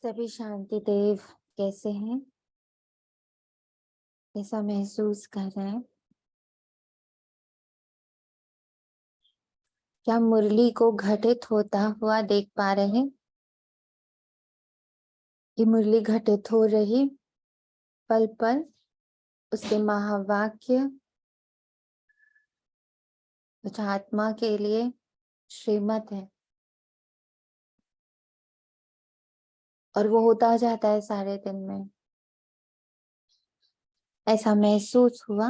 सभी शांति देव कैसे हैं? कैसा महसूस कर रहे हैं? क्या मुरली को घटित होता हुआ देख पा रहे हैं? कि मुरली घटित हो रही पल पल उसके महावाक्य कुछ आत्मा के लिए श्रीमत है और वो होता जाता है सारे दिन में। ऐसा महसूस हुआ?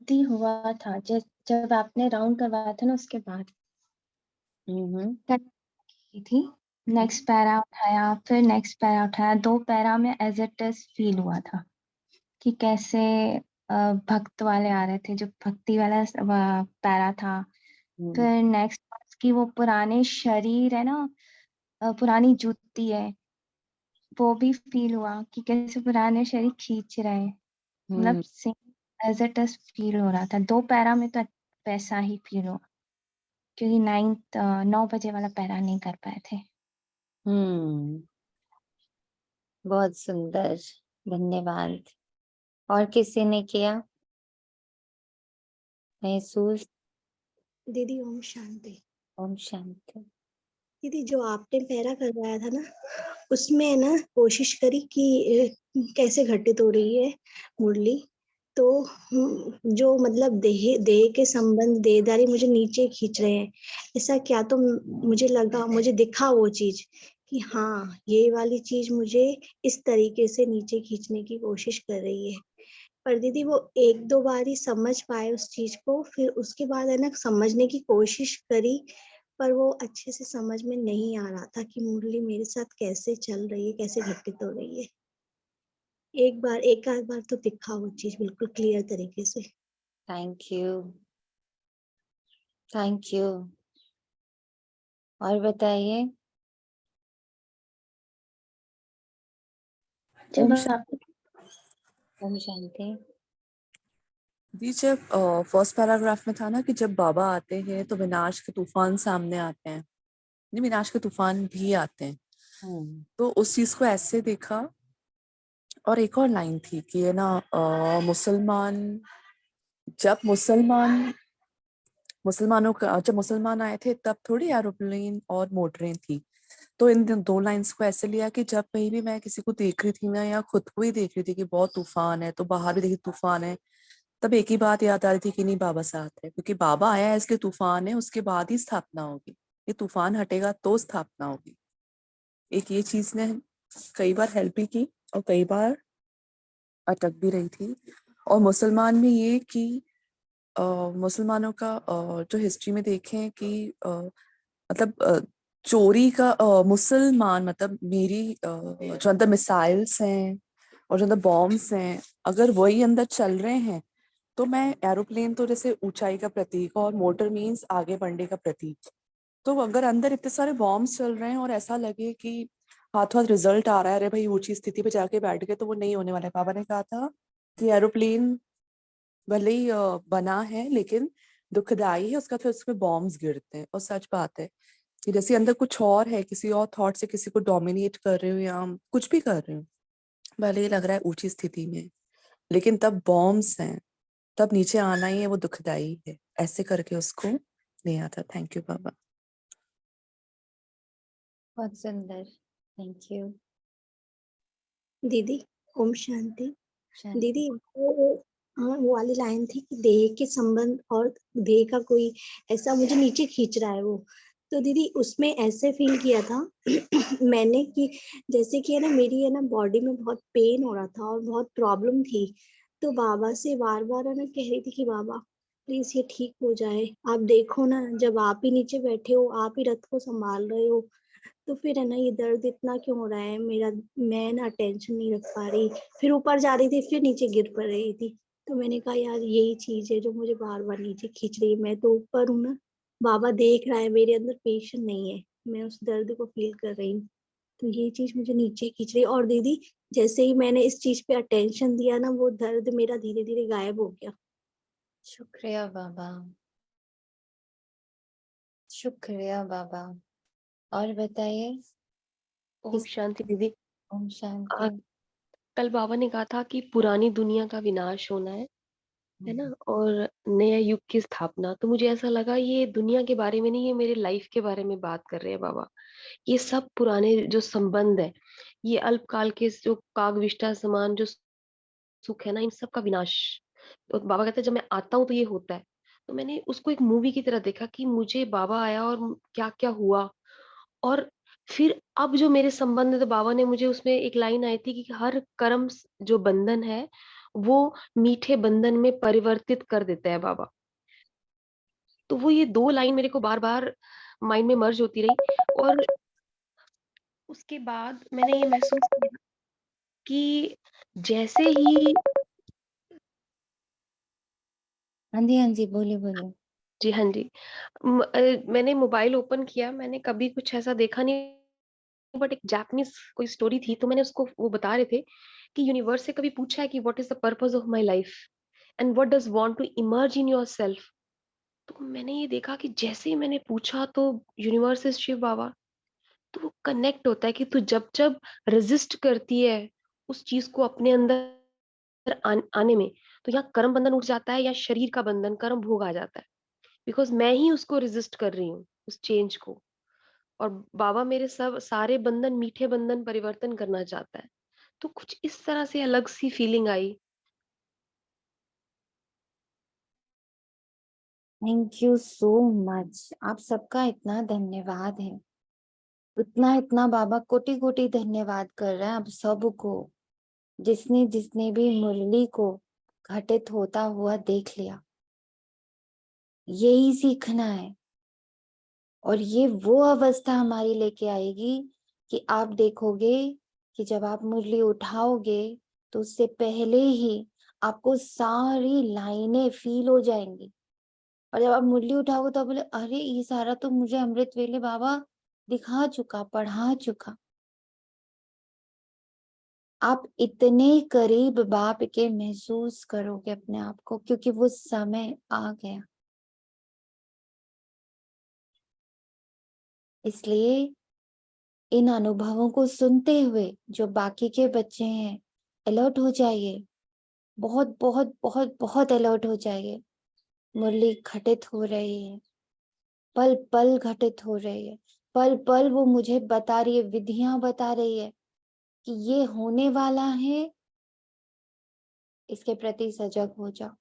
दी हुआ था जब आपने राउंड करवाया था ना उसके बाद की थी। नेक्स्ट पैरा उठाया, फिर नेक्स्ट पैरा उठाया, 2 पैरा में एज इट इज फील हुआ था कि कैसे भक्त वाले आ रहे थे, जो भक्ति वाला पैरा था। फिर नेक्स्ट की वो पुराने शरीर है ना, पुरानी जूती है, वो भी फील हुआ कि कैसे पुराने शरीर खींच रहे हैं। मतलब same as it is feel हो रहा था। 2 पैरा में तो वैसा ही फील हुआ, क्योंकि 9 बजे वाला पैरा नहीं कर पाए थे। बहुत सुंदर, धन्यवाद। और किसी ने किया महसूस? दीदी ओम शांति। ओम शांति। दीदी जो आपने पैरा करवाया था ना, उसमें ना कोशिश करी कि कैसे घटित हो रही है मुरली। तो जो मतलब देह के संबंध देहदारी मुझे नीचे खींच रहे हैं, ऐसा क्या? तो मुझे लगा, मुझे दिखा वो चीज कि हाँ, ये वाली चीज मुझे इस तरीके से नीचे खींचने की कोशिश कर रही है। पर दीदी वो 1-2 बार ही समझ पाए उस चीज को, फिर उसके बाद है ना समझने की कोशिश करी, पर वो अच्छे से समझ में नहीं आ रहा था कि मुरली मेरे साथ कैसे चल रही है, कैसे घटित हो रही है। एक आध बार तो दिखा वो चीज बिल्कुल क्लियर तरीके से। Thank you, thank you. और बताइए। जब ओम शांति। जी, जब फर्स्ट पैराग्राफ में था ना कि जब बाबा आते हैं तो विनाश के तूफान सामने आते हैं, नहीं विनाश के तूफान भी आते हैं, तो उस चीज को ऐसे देखा। और एक और लाइन थी कि है ना जब जब मुसलमान आए थे तब थोड़ी एरोप्लेन और मोटरें थी। तो इन 2 लाइंस को ऐसे लिया कि जब कहीं भी मैं किसी को देख रही थी ना, या खुद को ही देख रही थी कि बहुत तूफान है, तो बाहर भी देखी तूफान है, तब एक ही बात याद आ रही थी कि नहीं, बाबा साथ है, क्योंकि बाबा आया है इसलिए तूफान है, उसके बाद ही स्थापना होगी। ये तूफान हटेगा तो स्थापना होगी। एक ये चीज ने कई बार हेल्प भी की और कई बार अटक भी रही थी। और मुसलमान में ये कि मुसलमानों का जो हिस्ट्री में देखें कि मतलब चोरी का मुसलमान, मतलब मेरी जो अंदर मिसाइल्स हैं और जो अंदर बॉम्ब्स हैं, अगर वही अंदर चल रहे हैं, तो मैं एरोप्लेन तो जैसे ऊंचाई का प्रतीक और मोटर मीन्स आगे बढ़ने का प्रतीक। तो अगर अंदर इतने सारे बॉम्ब्स चल रहे हैं और ऐसा लगे कि हाथ हाथ रिजल्ट आ रहा है, अरे भाई ऊंची स्थिति पे जाके बैठ गए, तो वो नहीं होने वाला है। पापा ने कहा था कि एरोप्लेन भले ही बना है लेकिन दुखदाई है, उसका फिर उसमें बॉम्ब्स गिरते हैं। और सच बात है कि जैसे अंदर कुछ और है, किसी और थॉट से किसी को डोमिनेट कर रहे हो या कुछ भी कर रहे हो, भले ही लग रहा है ऊंची स्थिति में, लेकिन तब बॉम्ब्स हैं, तब नीचे आना ही है, वो दुखदाई है। ऐसे करके उसको नहीं आता। थैंक यू बाबा। बहुत सुंदर, थैंक यू। दीदी ओम शांति। शांति। दीदी वो वाली लाइन थी कि देह के संबंध और देह का कोई ऐसा मुझे नीचे खींच रहा है वो। तो दीदी उसमें ऐसे फील किया था मैंने कि जैसे कि है ना, मेरी है ना बॉडी में बहुत पेन हो रहा था और बहुत प्रॉब्लम थी। तो बाबा से बार बार है ना कह रही थी कि बाबा प्लीज ये ठीक हो जाए। आप देखो ना, जब आप ही नीचे बैठे हो, आप ही रथ को संभाल रहे हो, तो फिर है ना ये दर्द इतना क्यों हो रहा है मेरा? मैं ना टेंशन नहीं रख पा रही। फिर ऊपर जा रही थी, फिर नीचे गिर पड़ रही थी। तो मैंने कहा यार यही चीज है जो मुझे बार बार नीचे खींच रही है। मैं तो ऊपर हूँ ना, बाबा देख रहा है, मेरे अंदर पेशेंस नहीं है, मैं उस दर्द को फील कर रही हूँ। तो ये चीज मुझे नीचे खींच रही है। और दीदी जैसे ही मैंने इस चीज पे अटेंशन दिया ना, वो दर्द मेरा धीरे धीरे गायब हो गया। शुक्रिया बाबा, शुक्रिया बाबा। और बताइए। ओम किस शांति दीदी। ओम आ, शांति। कल बाबा ने कहा था कि पुरानी दुनिया का विनाश होना है ना, और नया युग की स्थापना। तो मुझे ऐसा लगा ये दुनिया के बारे में नहीं, ये मेरे लाइफ के बारे में बात कर रहे हैं बाबा। ये सब पुराने जो संबंध है, ये अल्पकाल के जो काग विष्ठा समान जो सुख है ना, इन सब का विनाश। तो बाबा कहते हैं जब मैं आता हूँ तो ये होता है। तो मैंने उसको एक मूवी की तरह देखा कि मुझे बाबा आया और क्या क्या हुआ। और फिर अब जो मेरे संबंध है, तो बाबा ने मुझे उसमें एक लाइन आई थी कि हर कर्म जो बंधन है वो मीठे बंधन में परिवर्तित कर देता है बाबा। तो वो ये दो लाइन मेरे को बार बार माइंड में मर्ज होती रही। और उसके बाद मैंने ये महसूस किया कि जैसे ही हाँ जी, हाँ जी, बोलिए बोलिए। जी हाँ जी, मैंने मोबाइल ओपन किया, मैंने कभी कुछ ऐसा देखा नहीं, बट एक जापानीज कोई स्टोरी थी, तो मैंने उसको वो बता रहे थे कि यूनिवर्स से कभी पूछा है कि what is the purpose of my life and what does want to emerge in yourself. तो मैंने ये देखा कि जैसे ही मैंने पूछा तो यूनिवर्स इज शिव बाबा। तो वो कनेक्ट होता है कि तू जब जब रेजिस्ट करती है उस चीज को अपने अंदर आने में, तो यहाँ कर्म बंधन उठ जाता है या शरीर का बंधन कर्म भोग आ जाता है। बिकॉज मैं ही उसको रेजिस्ट कर रही हूँ उस चेंज को। और बाबा मेरे सब सारे बंधन मीठे बंधन परिवर्तन करना चाहता है। तो कुछ इस तरह से अलग सी फीलिंग आई। Thank you so much. आप सबका इतना धन्यवाद है, इतना इतना बाबा कोटि कोटि धन्यवाद कर रहे हैं आप सबको, जिसने जिसने भी मुरली को घटित होता हुआ देख लिया। यही सीखना है। और ये वो अवस्था हमारी लेके आएगी कि आप देखोगे कि जब आप मुरली उठाओगे तो उससे पहले ही आपको सारी लाइनें फील हो जाएंगी। और जब आप मुरली उठाओगे तो आप बोले, अरे ये सारा तो मुझे अमृत वेले बाबा दिखा चुका, पढ़ा चुका। आप इतने करीब बाप के महसूस करोगे अपने आप को, क्योंकि वो समय आ गया। इसलिए इन अनुभवों को सुनते हुए जो बाकी के बच्चे हैं, अलर्ट हो जाइए, बहुत बहुत बहुत बहुत अलर्ट हो जाइए। मुरली घटित हो रही है, पल पल घटित हो रही है, पल पल वो मुझे बता रही है, विधियां बता रही है कि ये होने वाला है, इसके प्रति सजग हो जाओ।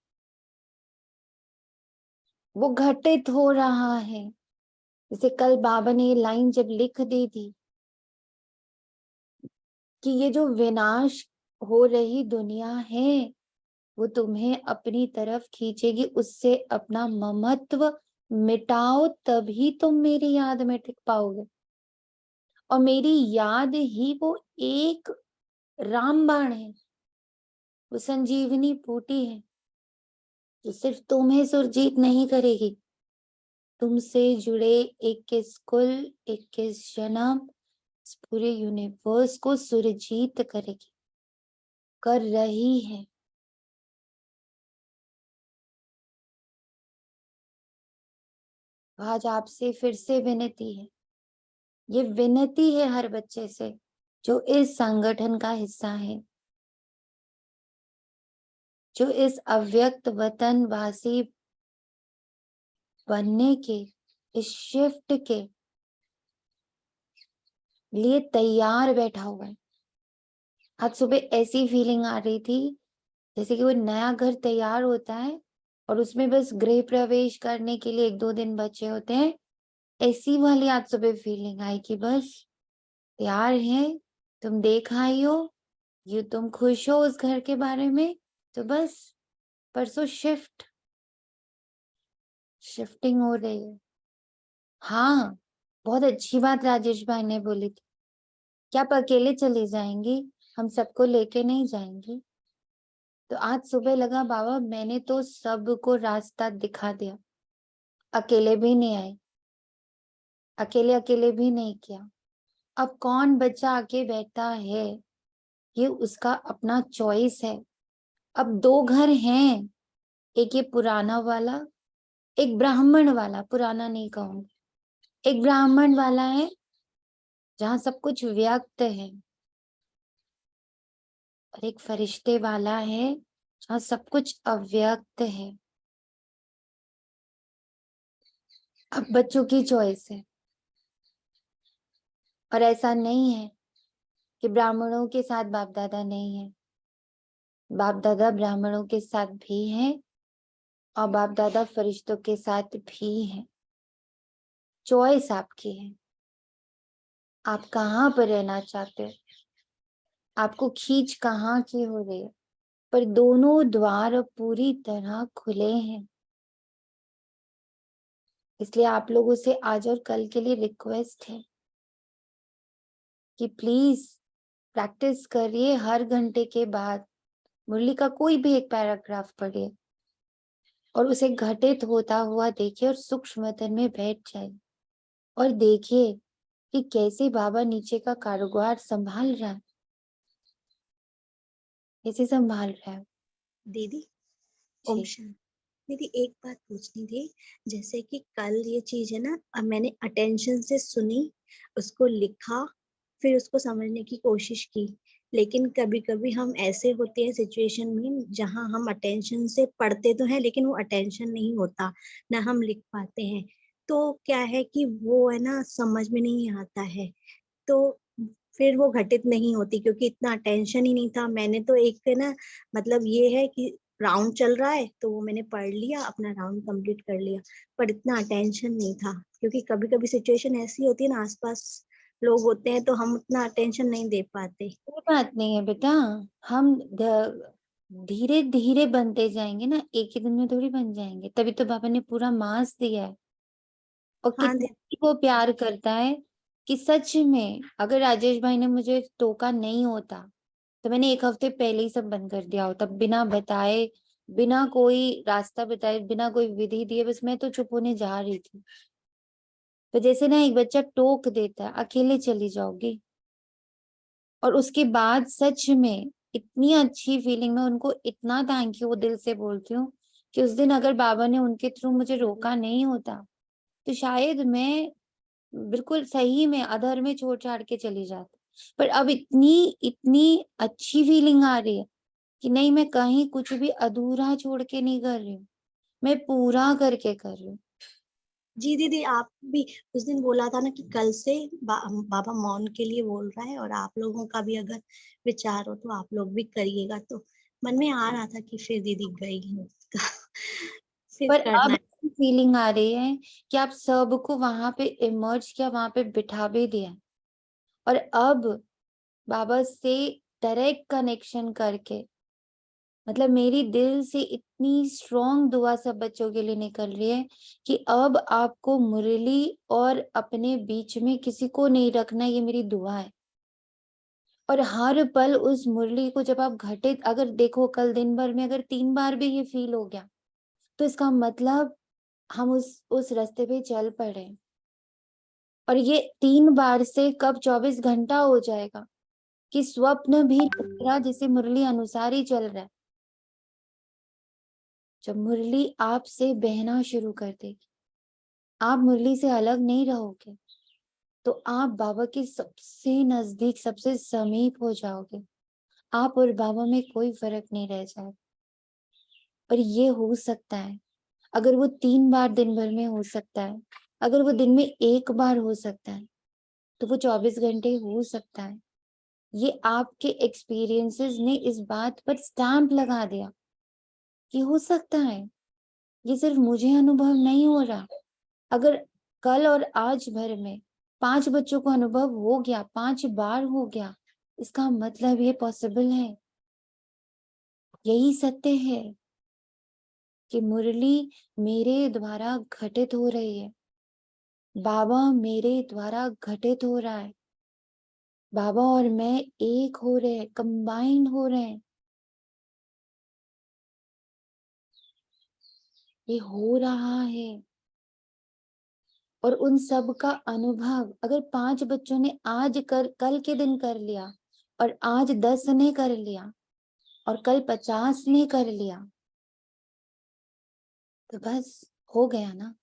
वो घटित हो रहा है। जैसे कल बाबा ने ये लाइन जब लिख दी थी कि ये जो विनाश हो रही दुनिया है वो तुम्हें अपनी तरफ खींचेगी, उससे अपना ममत्व मिटाओ, तभी तुम मेरी याद में टिक पाओगे। और मेरी याद ही वो एक रामबाण है, वो संजीवनी बूटी है जो सिर्फ तुम्हें सुरजीत नहीं करेगी, तुमसे जुड़े 21 कुल, 21 जन्म, इस पूरे यूनिवर्स को सुरजीत करेगी, कर रही है। आज आपसे फिर से विनती है, ये विनती है हर बच्चे से जो इस संगठन का हिस्सा है, जो इस अव्यक्त वतन वासी बनने के, इस शिफ्ट के लिए तैयार बैठा हुआ है। आज सुबह ऐसी फीलिंग आ रही थी जैसे कि वो नया घर तैयार होता है और उसमें बस गृह प्रवेश करने के लिए 1-2 दिन बचे होते हैं। ऐसी वाली आज सुबह फीलिंग आई कि बस तैयार है, तुम देख आई हो, ये तुम खुश हो उस घर के बारे में, तो बस परसों शिफ्टिंग हो रही है। हाँ, बहुत अच्छी बात राजेश भाई ने बोली थी, क्या आप अकेले चले जाएंगी, हम सबको लेके नहीं जाएंगी। तो आज सुबह लगा बाबा मैंने तो सबको रास्ता दिखा दिया, अकेले भी नहीं आए, अकेले अकेले भी नहीं किया। अब कौन बच्चा आके बैठता है ये उसका अपना चॉइस है। अब 2 घर हैं, एक ये पुराना वाला, एक ब्राह्मण वाला, पुराना नहीं कहूंगी। एक ब्राह्मण वाला है जहाँ सब कुछ व्यक्त है, और एक फरिश्ते वाला है जहाँ सब कुछ अव्यक्त है। अब बच्चों की चॉइस है। और ऐसा नहीं है कि ब्राह्मणों के साथ बाप दादा नहीं है, बाप दादा ब्राह्मणों के साथ भी हैं और बाप दादा फरिश्तों के साथ भी हैं। चॉइस आपकी है, आप कहाँ पर रहना चाहते हो, आपको खींच कहाँ की हो रही है, पर दोनों द्वार पूरी तरह खुले हैं। इसलिए आप लोगों से आज और कल के लिए रिक्वेस्ट है कि प्लीज प्रैक्टिस करिए, हर घंटे के बाद मुरली का कोई भी एक पैराग्राफ पढ़िए और उसे घटित होता हुआ देखिए और सूक्ष्म वतन में बैठ जाए और देखिए कि कैसे बाबा नीचे का कारोबार संभाल रहा है, कैसे संभाल रहा है। दीदी ओम जी शांति। दीदी एक बात पूछनी थी, जैसे कि कल ये चीज है ना, अब मैंने अटेंशन से सुनी, उसको लिखा, फिर उसको समझने की कोशिश की, लेकिन कभी कभी हम ऐसे होते हैं सिचुएशन में जहां हम अटेंशन से पढ़ते तो हैं लेकिन वो अटेंशन नहीं होता, ना हम लिख पाते हैं। तो क्या है कि वो है ना समझ में नहीं आता है, तो फिर वो घटित नहीं होती क्योंकि इतना अटेंशन ही नहीं था। मैंने तो एक है ना, मतलब ये है कि राउंड चल रहा है तो वो मैंने पढ़ लिया, अपना राउंड कंप्लीट कर लिया, पर इतना अटेंशन नहीं था क्योंकि कभी कभी सिचुएशन ऐसी होती है ना, आसपास लोग होते हैं तो हम उतना अटेंशन नहीं दे पाते। कोई बात नहीं है बेटा, हम धीरे धीरे बनते जाएंगे ना, एक ही दिन में थोड़ी बन जाएंगे। तभी तो बाबा ने पूरा मास दिया है। और हाँ कितना दीदी। ही वो प्यार करता है कि सच में अगर राजेश भाई ने मुझे टोका नहीं होता तो मैंने 1 हफ्ते पहले ही सब बंद कर दिया होता, बिना बताए, बिना कोई रास्ता बताए, बिना कोई विधि दिए। बस मैं तो चुप होने जा रही थी। तो जैसे ना एक बच्चा टोक देता है, अकेले चली जाओगी, और उसके बाद सच में इतनी अच्छी फीलिंग, मैं उनको इतना थैंक यू दिल से बोलती हूँ कि उस दिन अगर बाबा ने उनके थ्रू मुझे रोका नहीं होता तो शायद मैं बिल्कुल सही में अधर में छोड़ छाड़ के चली जाती। पर अब इतनी इतनी अच्छी फीलिंग आ रही है कि नहीं, मैं कहीं कुछ भी अधूरा छोड़ के नहीं कर रही हूँ, मैं पूरा करके कर रही हूँ। जी दीदी, आप भी उस दिन बोला था ना कि कल से बाबा मौन के लिए बोल रहा है और आप लोगों का भी अगर विचार हो तो आप लोग भी करिएगा, तो मन में आ रहा था कि फिर दीदी गई हूँ तो फिर पर करना अब है। फीलिंग आ रही है कि आप सबको वहां पे इमर्ज किया, वहां पे बिठा भी दिया, और अब बाबा से डायरेक्ट कनेक्शन करके, मतलब मेरी दिल से इतनी स्ट्रॉन्ग दुआ सब बच्चों के लिए निकल रही है कि अब आपको मुरली और अपने बीच में किसी को नहीं रखना, ये मेरी दुआ है। और हर पल उस मुरली को जब आप घटित, अगर देखो कल दिन भर में अगर 3 बार भी ये फील हो गया तो इसका मतलब हम उस रास्ते पे चल पड़े। और ये 3 बार से कब 24 घंटा हो जाएगा कि स्वप्न भी टकरा जैसे मुरली अनुसार ही चल रहा है। जब मुरली आपसे बहना शुरू कर देगी, आप मुरली से अलग नहीं रहोगे, तो आप बाबा के सबसे नजदीक, सबसे समीप हो जाओगे। आप और बाबा में कोई फर्क नहीं रह जाएगा। और ये हो सकता है, अगर वो 3 बार दिन भर में हो सकता है, अगर वो दिन में 1 बार हो सकता है, तो वो 24 घंटे हो सकता है। ये आपके एक्सपीरियंसेस ने इस बात पर स्टैंप लगा दिया कि हो सकता है। ये सिर्फ मुझे अनुभव नहीं हो रहा। अगर कल और आज भर में 5 बच्चों को अनुभव हो गया, 5 बार हो गया, इसका मतलब ये पॉसिबल है। यही सत्य है कि मुरली मेरे द्वारा घटित हो रही है, बाबा मेरे द्वारा घटित हो रहा है, बाबा और मैं एक हो रहे हैं, कंबाइंड हो रहे हैं। ये हो रहा है। और उन सब का अनुभव अगर 5 बच्चों ने आज कल के दिन कर लिया और आज 10 ने कर लिया और कल 50 ने कर लिया तो बस हो गया ना।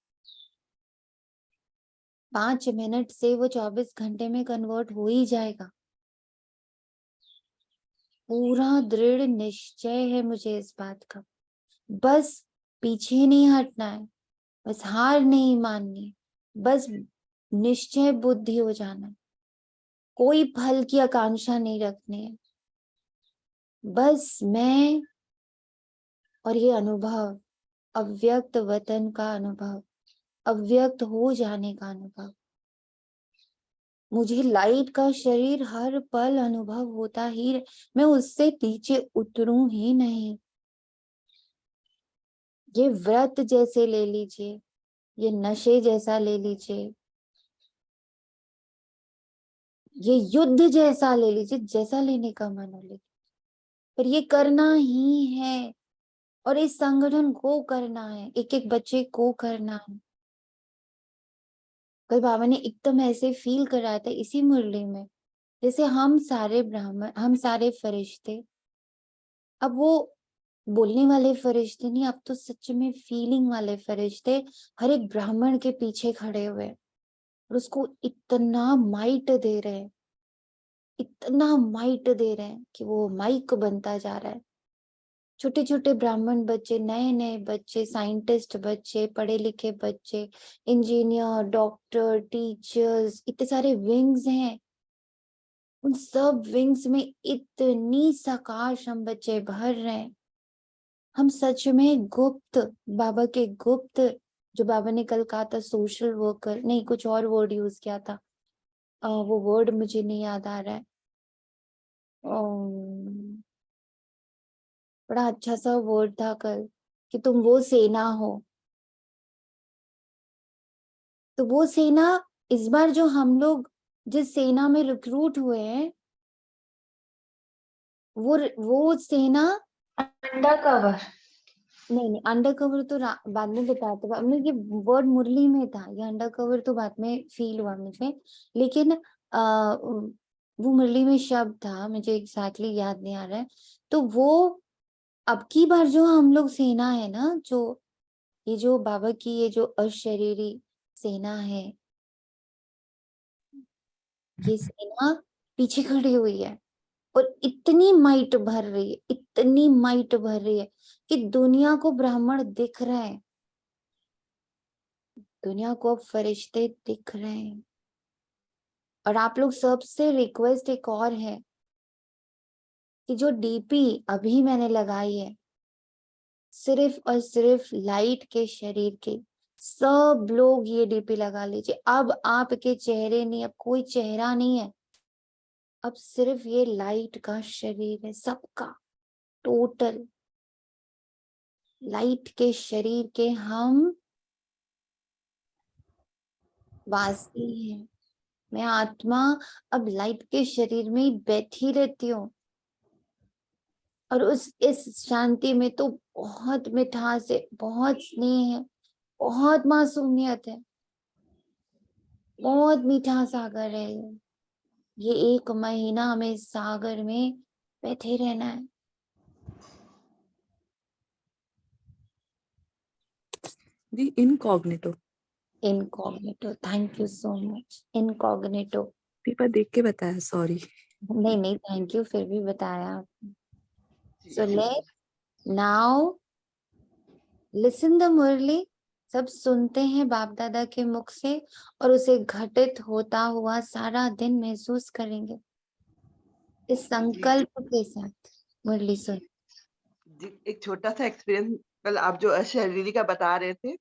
5 मिनट से वो 24 घंटे में कन्वर्ट हो ही जाएगा। पूरा दृढ़ निश्चय है मुझे इस बात का। बस पीछे नहीं हटना है, बस हार नहीं माननी, बस निश्चय बुद्धि हो जाना है, कोई फल की आकांक्षा नहीं रखनी है। बस मैं और ये अनुभव, अव्यक्त वतन का अनुभव, अव्यक्त हो जाने का अनुभव, मुझे लाइट का शरीर हर पल अनुभव होता ही मैं उससे नीचे उतरूं ही नहीं। ये व्रत जैसे ले लीजिए, ये नशे जैसा ले लीजिए, ये युद्ध जैसा ले लीजिए, जैसा लेने का मन हो लीजिए, पर ये करना ही है और इस संगठन को करना है, एक एक बच्चे को करना है। कल बाबा ने एकदम ऐसे फील कराया था इसी मुरली में, जैसे हम सारे ब्राह्मण, हम सारे फरिश्ते, अब वो बोलने वाले फरिश्ते नहीं, अब तो सच में फीलिंग वाले फरिश्ते हर एक ब्राह्मण के पीछे खड़े हुए और उसको इतना माइट दे रहे हैं, इतना माइट दे रहे हैं कि वो माइक बनता जा रहा है। छोटे छोटे ब्राह्मण बच्चे, नए नए बच्चे, साइंटिस्ट बच्चे, पढ़े लिखे बच्चे, इंजीनियर, डॉक्टर, टीचर्स, इतने सारे विंग्स हैं। उन सब विंग्स में इतनी सकाश हम बच्चे भर रहे हैं। हम सच में गुप्त, बाबा के गुप्त, जो बाबा ने कल कहा था सोशल वर्कर, नहीं कुछ और वर्ड यूज किया था, वो वर्ड मुझे नहीं याद आ रहा है। बड़ा अच्छा सा वर्ड था कल कि तुम वो सेना हो। तो वो सेना, इस बार जो हम लोग जिस सेना में रिक्रूट हुए हैं, वो सेना अंडर कवर। नहीं, अंडर कवर तो बाद में बताया था हमने, ये वर्ड मुरली में था, ये अंडर कवर तो बाद में फील हुआ मुझे, लेकिन वो मुरली में शब्द था, मुझे एग्जैक्टली याद नहीं आ रहा है। तो वो अब की बार जो हम लोग सेना है ना, जो ये जो बाबा की ये जो अशरीरी सेना है, ये सेना पीछे खड़ी हुई है और इतनी माइट भर रही है, इतनी माइट भर रही है कि दुनिया को ब्राह्मण दिख रहे हैं, दुनिया को अब फरिश्ते दिख रहे हैं। और आप लोग सबसे रिक्वेस्ट एक और है कि जो डीपी अभी मैंने लगाई है, सिर्फ और सिर्फ लाइट के शरीर के, सब लोग ये डीपी लगा लीजिए। अब आपके चेहरे नहीं, अब कोई चेहरा नहीं है, अब सिर्फ ये लाइट का शरीर है, सबका टोटल लाइट के शरीर के हम वासी हैं। मैं आत्मा अब लाइट के शरीर में ही बैठी रहती हूँ और इस शांति में तो बहुत मिठास है, बहुत स्नेह है, बहुत मासूमियत है, बहुत मीठा सागर है। ये 1 महीना हमें इस सागर में बैठे रहना है। The incognito. Incognito, thank you so much. Incognito, पीपा देख के बताया, सॉरी। नहीं थैंक यू, फिर भी बताया आपने। So let now listen the murli. सब सुनते हैं बाप दादा के मुख से और उसे घटित होता हुआ सारा दिन महसूस करेंगे इस संकल्प के साथ। मुरली सुन। एक छोटा सा एक्सपीरियंस, कल आप जो अशरीरी का बता रहे थे,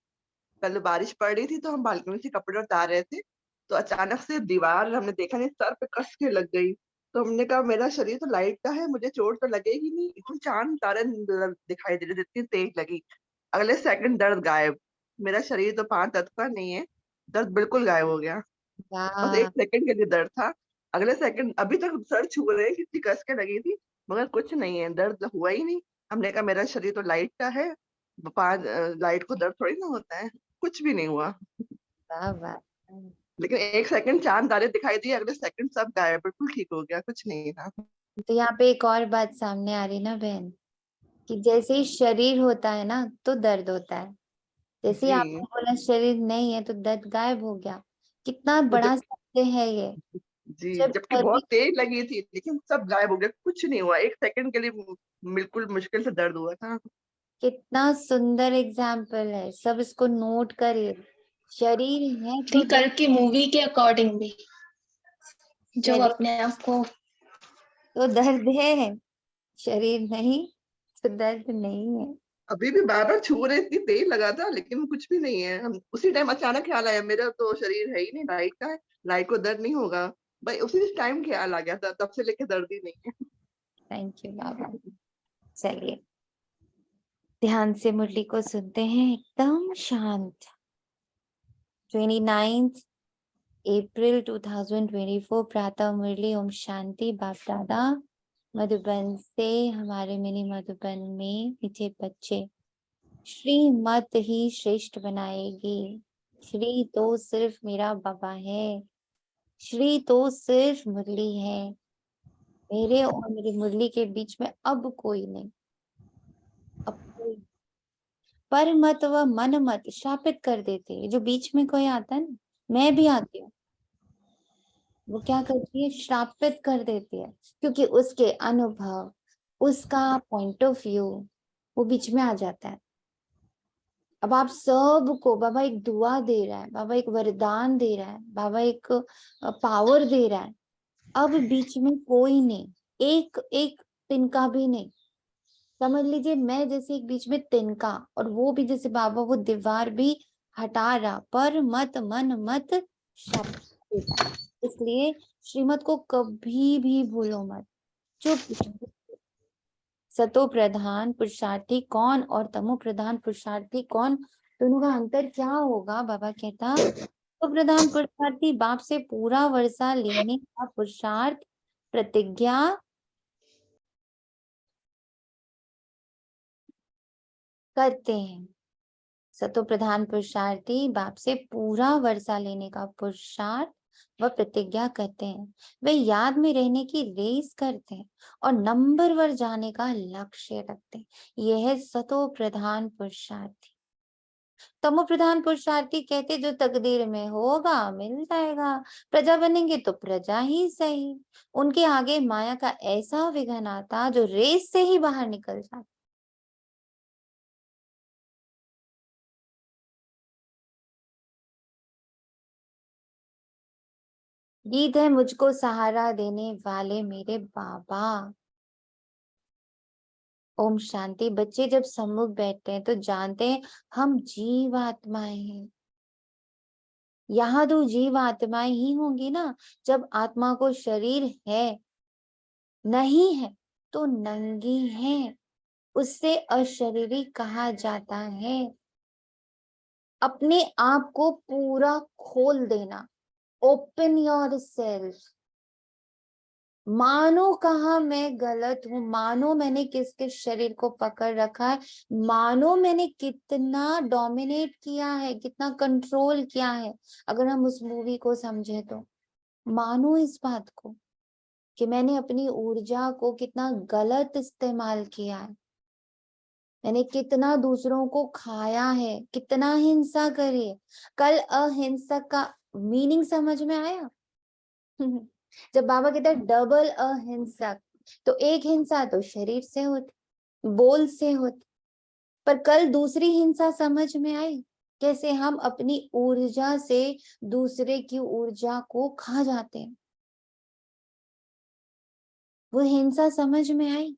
कल बारिश पड़ रही थी तो हम बालकनी से कपड़े उतार रहे थे, तो अचानक से दीवार हमने देखा नहीं, सर पे कस के लग गई। तो हमने कहा मेरा शरीर तो लाइट का है, मुझे चोट तो लगेगी नहीं, इतनी चांद तारे दिखाई दे रहे थे, इतनी तेज लगी। अगले सेकंड दर्द गायब। मेरा शरीर तो 5 तत्व का नहीं है, दर्द बिल्कुल गायब हो गया। बस 1 सेकंड के लिए दर्द था, अगले सेकंड अभी तक सर छू रहे हैं, कितनी कस के लगी थी, मगर कुछ नहीं है, दर्द हुआ ही नहीं। हमने कहा मेरा शरीर तो लाइट का है, लाइट को दर्द थोड़ी ना होता है, कुछ भी नहीं हुआ। वाह वाह, लेकिन 1 सेकंड चाँद तारे दिखाई दिए, अगले सेकंड सब गायब, बिल्कुल ठीक हो गया, कुछ नहीं था। तो यहाँ पे एक और बात सामने आ रही ना बहन, कि जैसे ही शरीर होता है ना तो दर्द होता है, जैसे ही जी, आपने बोला शरीर नहीं है तो दर्द गायब हो गया। कितना वो बड़ा जब सत्य है ये। जी, जब जबकि शरीर, बहुत तेज लगी थी, लेकिन सब गायब हो गया, कुछ नहीं हुआ, 1 सेकंड के लिए बिल्कुल मुश्किल से दर्द हुआ था। कितना सुंदर एग्जाम्पल है, सब इसको नोट करिए। शरीर है थी तो कल की मूवी के अकॉर्डिंग भी, जो शरीर अपने आप को तो दर्द है, शरीर नहीं तो दर्द नहीं है। अभी भी बार-बार छू रहे, इतनी तेज लगा था, लेकिन कुछ भी नहीं है। हम उसी टाइम अचानक ख्याल आया, मेरा तो शरीर है ही नहीं, लाइट का है, लाइट को दर्द नहीं होगा। भाई उसी टाइम ख्याल आ गया था, तब से लेके दर्द ही नहीं है। थैंक यू बाबा। चलिए ध्यान से मुरली को सुनते हैं, एकदम शांत। 29 अप्रैल 2024 प्रातः मुरली ओम शांति। बाप दादा मधुबन से हमारे मिनी मधुबन में मीठे बच्चे, श्रीमत ही श्रेष्ठ बनाएगी। श्री तो सिर्फ मेरा बाबा है, श्री तो सिर्फ मुरली है, मेरे और मेरी मुरली के बीच में अब कोई नहीं, अब कोई। पर मत व मन मत शापित कर देते हैं। जो बीच में कोई आता है ना, मैं भी आती हूँ, वो क्या करती है, श्रापित कर देती है, क्योंकि उसके अनुभव, उसका पॉइंट ऑफ व्यू वो बीच में आ जाता है। अब आप सबको बाबा एक दुआ दे रहा है, बाबा एक वरदान दे रहा है, बाबा एक पावर दे रहा है। अब बीच में कोई नहीं, एक एक तिनका भी नहीं। समझ लीजिए मैं जैसे एक बीच में तिनका, और वो भी जैसे बाबा वो दीवार भी हटा रहा। पर मत मन मत शब्द देता है। इसलिए श्रीमत को कभी भी भूलो मत। चुप, सतो प्रधान पुरुषार्थी कौन और तमो प्रधान पुरुषार्थी कौन, दोनों का अंतर क्या होगा। बाबा कहता तो प्रधान पुरुषार्थी बाप से पूरा वर्षा लेने का पुरुषार्थ प्रतिज्ञा करते हैं। सतो प्रधान पुरुषार्थी बाप से पूरा वर्षा लेने का पुरुषार्थ व प्रतिज्ञा करते हैं। वे याद में रहने की रेस करते हैं और नंबर वर जाने का लक्ष्य रखते हैं। यह है सतो प्रधान पुरुषार्थी। तमो प्रधान पुरुषार्थी कहते जो तकदीर में होगा मिल जाएगा, प्रजा बनेंगे तो प्रजा ही सही। उनके आगे माया का ऐसा विघन आता जो रेस से ही बाहर निकल जाता। गीत है मुझको सहारा देने वाले मेरे बाबा। ओम शांति। बच्चे जब सम्मुख बैठते हैं तो जानते हैं हम जीव आत्माएं हैं। यहाँ तो जीव आत्माएं ही होंगी ना। जब आत्मा को शरीर है नहीं है तो नंगी है, उससे अशरीरी कहा जाता है। अपने आप को पूरा खोल देना, ओपन योर सेल्फ। मानो कहा मैं गलत हूं, मानो मैंने किस किस शरीर को पकड़ रखा है, मानो मैंने कितना डोमिनेट किया है, कितना कंट्रोल किया है। अगर हम उस मूवी को समझे तो मानो इस बात को कि मैंने अपनी ऊर्जा को कितना गलत इस्तेमाल किया है, मैंने कितना दूसरों को खाया है, कितना हिंसा करी है। कल अहिंसक का मीनिंग समझ में आया। जब बाबा कहते हैं डबल अहिंसक, तो एक हिंसा तो शरीर से होती, बोल से होती, पर कल दूसरी हिंसा समझ में आई, कैसे हम अपनी ऊर्जा से दूसरे की ऊर्जा को खा जाते हैं। वो हिंसा समझ में आई।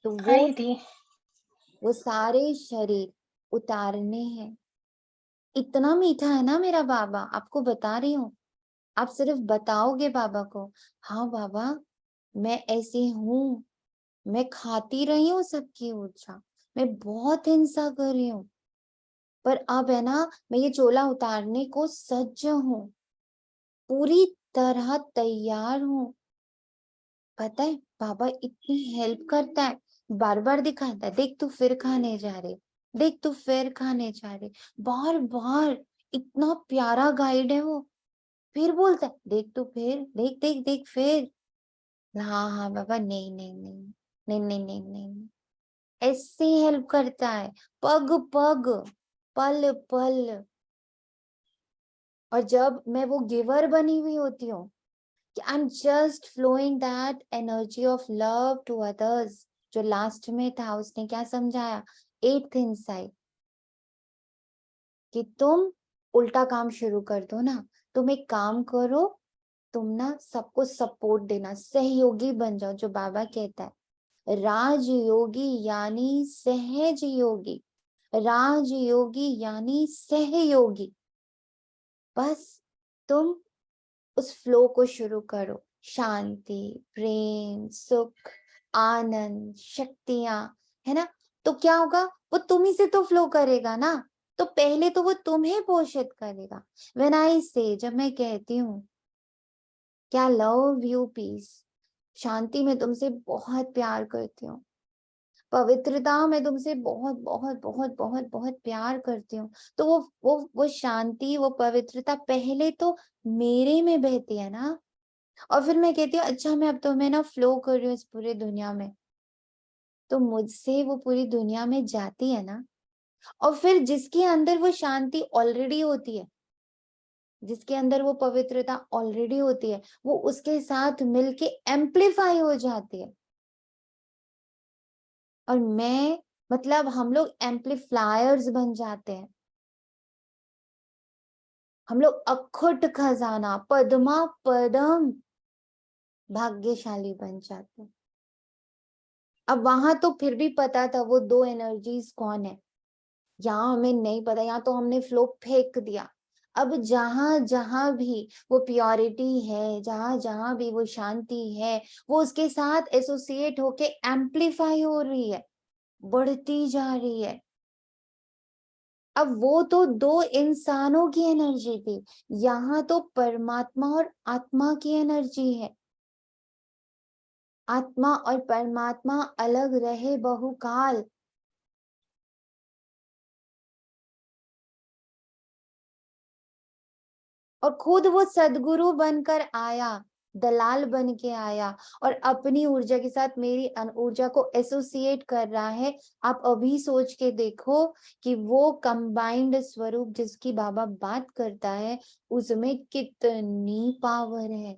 तो आई थी। वो सारे शरीर उतारने हैं। इतना मीठा है ना मेरा बाबा, आपको बता रही हूँ। आप सिर्फ बताओगे बाबा को, हाँ बाबा मैं ऐसी हूँ, मैं खाती रही हूँ सबकी ऊर्जा, मैं बहुत हिंसा कर रही हूँ, पर अब है ना मैं ये चोला उतारने को सज्ज हूँ, पूरी तरह तैयार हूँ। पता है बाबा इतनी हेल्प करता है। बार बार दिखाता है, देख तू फिर खाने जा रहे, देख तू फिर खाने जा रहे, बार बार। इतना प्यारा गाइड है वो। फिर बोलता है देख तू फिर, देख देख देख फिर। हाँ हाँ बाबा, नहीं नहीं नहीं नहीं नहीं नहीं नहीं, ऐसे हेल्प करता है, पग पग, पल पल। और जब मैं वो गिवर बनी हुई होती हूँ, I am just flowing that energy of love to others. जो लास्ट में था उसने क्या समझाया, 8th insight, कि तुम उल्टा काम शुरू कर दो ना। तुम एक काम करो, तुम ना सबको सपोर्ट देना, सहयोगी बन जाओ। जो बाबा कहता है, राजयोगी यानी सहज योगी, राजयोगी यानी सहयोगी। बस तुम उस फ्लो को शुरू करो, शांति, प्रेम, सुख, आनंद, शक्तियां, है ना। तो क्या होगा, वो तुम ही से तो फ्लो करेगा ना। तो पहले तो वो तुम्हें पोषित करेगा। व्हेन आई से, जब मैं कहती हूँ क्या लव यू पीस, शांति में तुमसे बहुत प्यार करती हूँ, पवित्रता में तुमसे बहुत बहुत बहुत बहुत बहुत प्यार करती हूँ, तो वो शांति, वो पवित्रता पहले तो मेरे में बहती है ना। और फिर मैं कहती हूँ अच्छा मैं अब तुम्हें ना फ्लो कर रही हूँ इस पूरी दुनिया में, तो मुझसे वो पूरी दुनिया में जाती है ना। और फिर जिसके अंदर वो शांति ऑलरेडी होती है, जिसके अंदर वो पवित्रता ऑलरेडी होती है, वो उसके साथ मिलके एम्पलीफाई हो जाती है। और मैं, मतलब हम लोग एम्पलीफायर्स बन जाते हैं। हम लोग अखुट खजाना, पद्मा पदम भाग्यशाली बन जाते हैं। अब वहां तो फिर भी पता था वो दो एनर्जीज कौन है, यहाँ हमें नहीं पता, यहाँ तो हमने फ्लो फेंक दिया। अब जहां जहां भी वो प्योरिटी है, जहां जहां भी वो शांति है, वो उसके साथ एसोसिएट होके एम्पलीफाई हो रही है, बढ़ती जा रही है। अब वो तो दो इंसानों की एनर्जी थी, यहाँ तो परमात्मा और आत्मा की एनर्जी है। आत्मा और परमात्मा अलग रहे बहुकाल। और खुद वो सदगुरु बनकर आया, दलाल बन के आया, और अपनी ऊर्जा के साथ मेरी ऊर्जा को एसोसिएट कर रहा है। आप अभी सोच के देखो कि वो कंबाइंड स्वरूप जिसकी बाबा बात करता है, उसमें कितनी पावर है।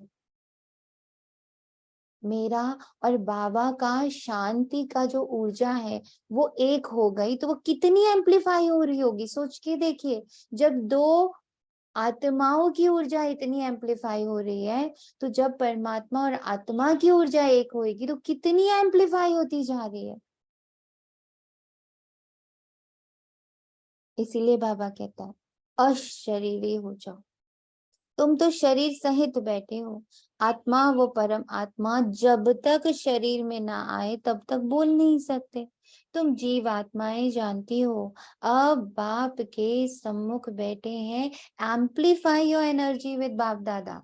मेरा और बाबा का शांति का जो ऊर्जा है वो एक हो गई, तो वो कितनी एम्पलीफाई हो रही होगी, सोच के देखिए। जब दो आत्माओं की ऊर्जा इतनी एम्पलीफाई हो रही है, तो जब परमात्मा और आत्मा की ऊर्जा एक होगी तो कितनी एम्पलीफाई होती जा रही है। इसीलिए बाबा कहता है अशरीरी हो जाओ। तुम तो शरीर सहित बैठे हो, आत्मा, वो परम आत्मा जब तक शरीर में ना आए तब तक बोल नहीं सकते। तुम जीव आत्माएं जानती हो, अब बाप के सम्मुख बैठे हैं, एम्पलीफाई योर एनर्जी विद बाप दादा।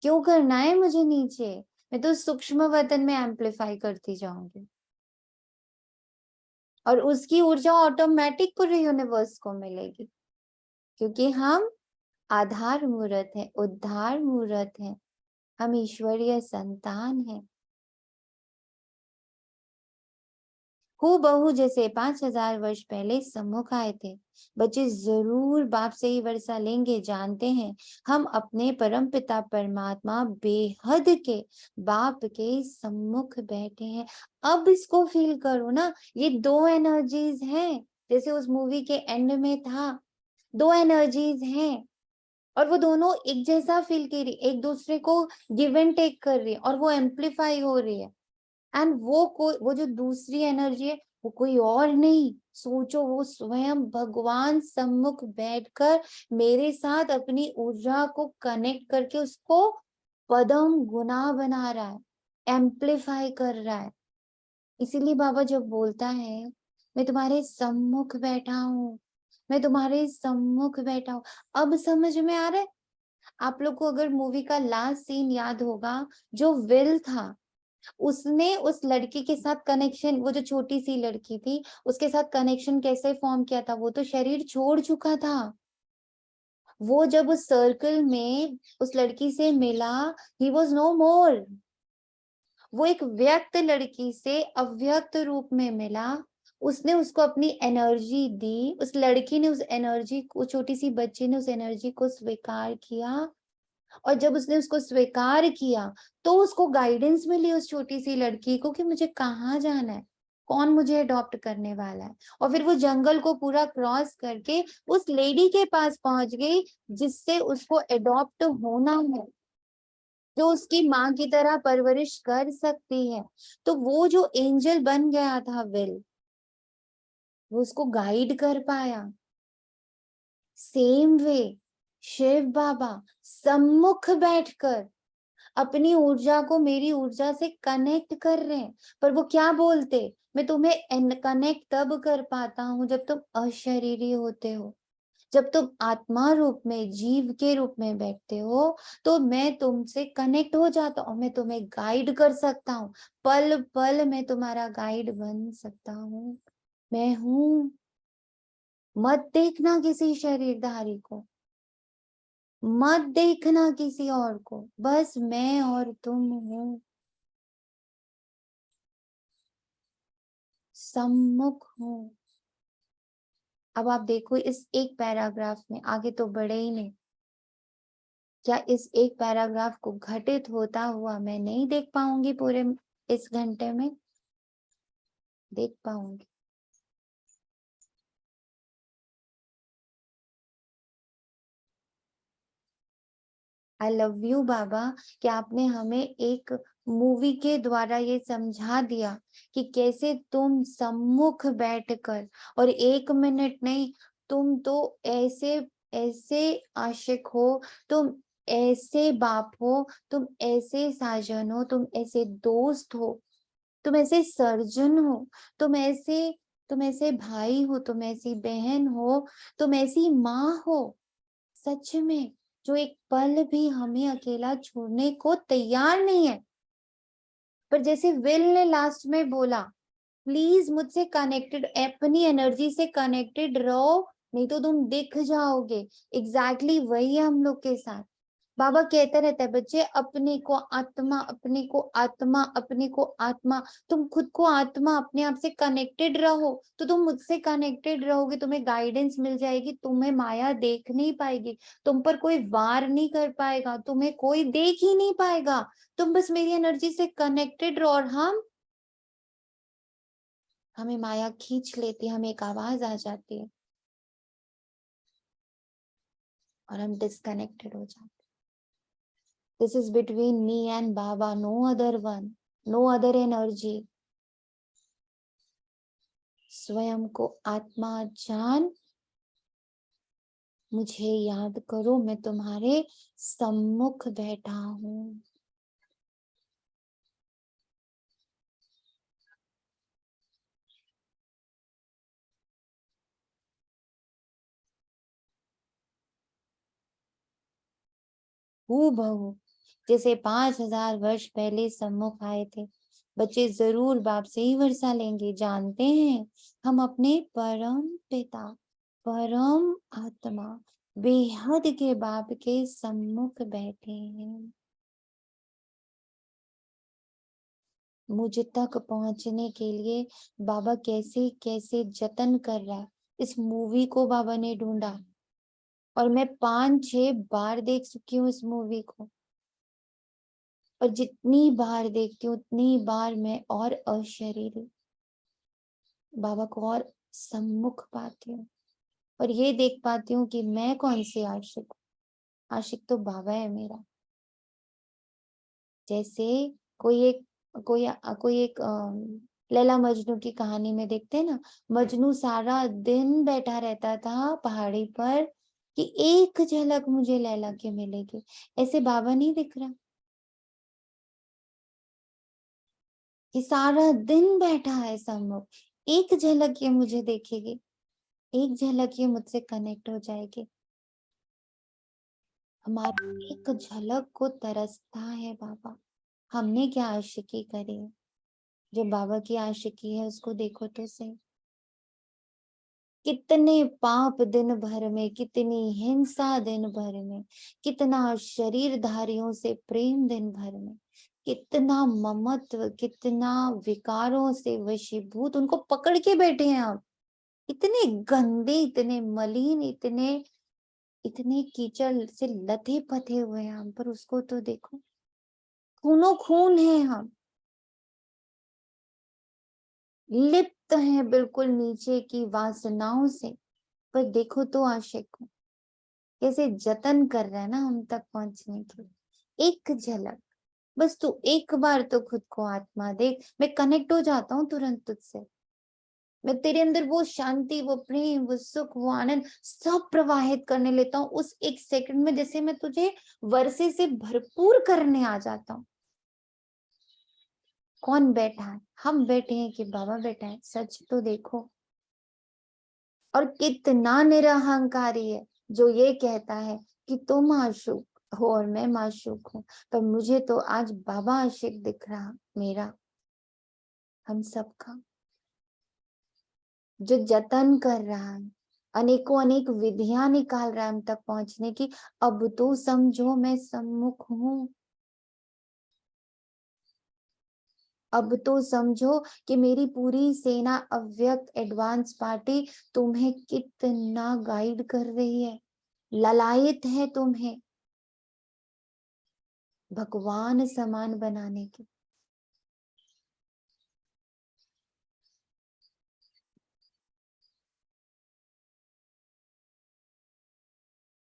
क्यों करना है मुझे नीचे, मैं तो सूक्ष्म वतन में एम्पलीफाई करती जाऊंगी, और उसकी ऊर्जा ऑटोमेटिक पूरे यूनिवर्स को मिलेगी, क्योंकि हम आधार मूर्त है, उद्धार मूर्त है, हम ईश्वरीय संतान हैं। हूबहू जैसे 5000 वर्ष पहले सम्मुख आए थे, बच्चे जरूर बाप से ही वर्षा लेंगे। जानते हैं हम अपने परम पिता परमात्मा बेहद के बाप के सम्मुख बैठे हैं। अब इसको फील करो ना, ये दो एनर्जीज हैं, जैसे उस मूवी के एंड में था, दो एनर्जीज हैं, और वो दोनों एक जैसा फील कर रही, एक दूसरे को गिव एंड टेक कर रही है, और वो एम्पलीफाई हो रही है। एंड वो जो दूसरी एनर्जी है, वो कोई और नहीं, सोचो वो स्वयं भगवान सम्मुख बैठकर मेरे साथ अपनी ऊर्जा को कनेक्ट करके उसको पदम गुना बना रहा है, एम्पलीफाई कर रहा है। इसीलिए बाबा जब बोलता है मैं तुम्हारे सम्मुख बैठा हूँ, मैं तुम्हारे सम्मुख बैठा हूँ, अब समझ में आ रहा है। आप लोग को अगर मूवी का लास्ट सीन याद होगा, जो विल था, उसने उस लड़की के साथ कनेक्शन, वो जो छोटी सी लड़की थी उसके साथ कनेक्शन कैसे फॉर्म किया था? वो तो शरीर छोड़ चुका था। वो जब उस सर्कल में उस लड़की से मिला, ही वॉज नो मोर। वो एक व्यक्त लड़की से अव्यक्त रूप में मिला, उसने उसको अपनी एनर्जी दी, उस लड़की ने उस एनर्जी को, छोटी सी बच्ची ने उस एनर्जी को स्वीकार किया, और जब उसने उसको स्वीकार किया तो उसको गाइडेंस मिली उस छोटी सी लड़की को कि मुझे कहाँ जाना है, कौन मुझे अडॉप्ट करने वाला है। और फिर वो जंगल को पूरा क्रॉस करके उस लेडी के पास पहुंच गई जिससे उसको अडॉप्ट होना है, जो उसकी माँ की तरह परवरिश कर सकती है। तो वो जो एंजल बन गया था विल, वो उसको गाइड कर पाया। सेम वे शिव बाबा सम्मुख बैठकर अपनी ऊर्जा को मेरी ऊर्जा से कनेक्ट कर रहे हैं। पर वो क्या बोलते, मैं तुम्हें कनेक्ट तब कर पाता हूं जब तुम अशरीरी होते हो, जब तुम आत्मा रूप में, जीव के रूप में बैठते हो, तो मैं तुमसे कनेक्ट हो जाता हूँ, मैं तुम्हें गाइड कर सकता हूँ, पल पल मैं तुम्हारा गाइड बन सकता हूँ। मैं हूं। मत देखना किसी शरीरधारी को, मत देखना किसी और को, बस मैं और तुम हूं, सम्मुख हूं। अब आप देखो इस एक पैराग्राफ में, आगे तो बढ़े ही नहीं, क्या इस एक पैराग्राफ को घटित होता हुआ मैं नहीं देख पाऊंगी पूरे इस घंटे में? देख पाऊंगी। आई लव यू बाबा कि आपने हमें एक मूवी के द्वारा ये समझा दिया कि कैसे तुम सम्मुख बैठकर, और 1 मिनट नहीं, तुम तो ऐसे ऐसे आशिक हो, तुम ऐसे बाप हो, तुम ऐसे साजन हो, तुम ऐसे दोस्त हो, तुम ऐसे सर्जन हो, तुम ऐसे भाई हो, तुम ऐसी बहन हो, तुम ऐसी माँ हो, सच में, जो एक पल भी हमें अकेला छोड़ने को तैयार नहीं है। पर जैसे विल ने लास्ट में बोला, प्लीज मुझसे कनेक्टेड, अपनी एनर्जी से कनेक्टेड रहो, नहीं तो तुम दिख जाओगे। एग्जैक्टली वही है हम लोग के साथ। बाबा कहता रहता है, बच्चे अपने को आत्मा, अपने को आत्मा, अपने को आत्मा, तुम खुद को आत्मा अपने आप से कनेक्टेड रहो, तो तुम मुझसे कनेक्टेड रहोगे, तुम्हें गाइडेंस मिल जाएगी, तुम्हें माया देख नहीं पाएगी, तुम पर कोई वार नहीं कर पाएगा, तुम्हें कोई देख ही नहीं पाएगा, तुम बस मेरी एनर्जी से कनेक्टेड रहो। और हमें माया खींच लेती है, हमें एक आवाज आ जाती है और हम डिस्कनेक्टेड हो जाते हैं। This is between me and Baba, no other one, no other energy. स्वयं को आत्मा जान, मुझे याद करो, मैं तुम्हारे सम्मुख बैठा हूँ। हूबहू जैसे 5000 वर्ष पहले सम्मुख आए थे, बच्चे जरूर बाप से ही वर्षा लेंगे। जानते हैं हम अपने परम पिता, परम आत्मा, बेहद के बाप के सम्मुख बैठे हैं। मुझ तक पहुंचने के लिए बाबा कैसे कैसे जतन कर रहा है। इस मूवी को बाबा ने ढूंढा और मैं 5-6 बार देख चुकी हूँ इस मूवी को, और जितनी बार देखती हूँ उतनी बार मैं और अशरीरी बाबा को और सम्मुख पाती हूँ, और ये देख पाती हूँ कि मैं कौन सी आशिक हूँ। आशिक तो बाबा है मेरा। जैसे कोई एक कोई एक लैला मजनू की कहानी में देखते हैं ना, मजनू सारा दिन बैठा रहता था पहाड़ी पर कि एक झलक मुझे लैला की मिलेगी। ऐसे बाबा नहीं दिख रहा कि सारा दिन बैठा है सम्मुख, एक झलक ये मुझे देखेगी, एक झलक ये मुझसे कनेक्ट हो जाएगी। हमारी एक झलक को तरसता है बाबा। हमने क्या आशिकी करी है? जो बाबा की आशिकी है उसको देखो तो सही। कितने पाप दिन भर में, कितनी हिंसा दिन भर में, कितना शरीरधारियों से प्रेम दिन भर में, कितना ममत्व, कितना विकारों से वशीभूत उनको पकड़ के बैठे हैं आप। इतने गंदे, इतने मलिन, इतने इतने कीचड़ से लथे पथे हुए हैं हम, पर उसको तो देखो, खूनो खून है हम, लिप्त हैं बिल्कुल नीचे की वासनाओं से। पर देखो तो आशिक को कैसे जतन कर रहा है ना हम तक पहुंचने की। एक झलक, बस तू एक बार तो खुद को आत्मा देख, मैं कनेक्ट हो जाता हूँ तुरंत तुझसे। मैं तेरे अंदर वो शांति, वो प्रेम, वो सुख, वो आनंद सब प्रवाहित करने लेता हूँ उस एक सेकंड में, जैसे मैं तुझे वर्षे से भरपूर करने आ जाता हूँ। कौन बैठा है? हम बैठे हैं कि बाबा बैठा है? सच तो देखो। और कितना निरहंकारी है जो ये कहता है कि तुम आशिक हो और मैं माशूक हूँ, पर मुझे तो आज बाबा आशिक दिख रहा, मेरा, हम सबका, जो जतन कर रहा है, अनेकों अनेक विधियां निकाल रहा है हम तक पहुंचने की। अब तो समझो मैं सम्मुख हूँ, अब तो समझो कि मेरी पूरी सेना अव्यक्त एडवांस पार्टी तुम्हें कितना गाइड कर रही है, ललायत है तुम्हें भगवान समान बनाने की।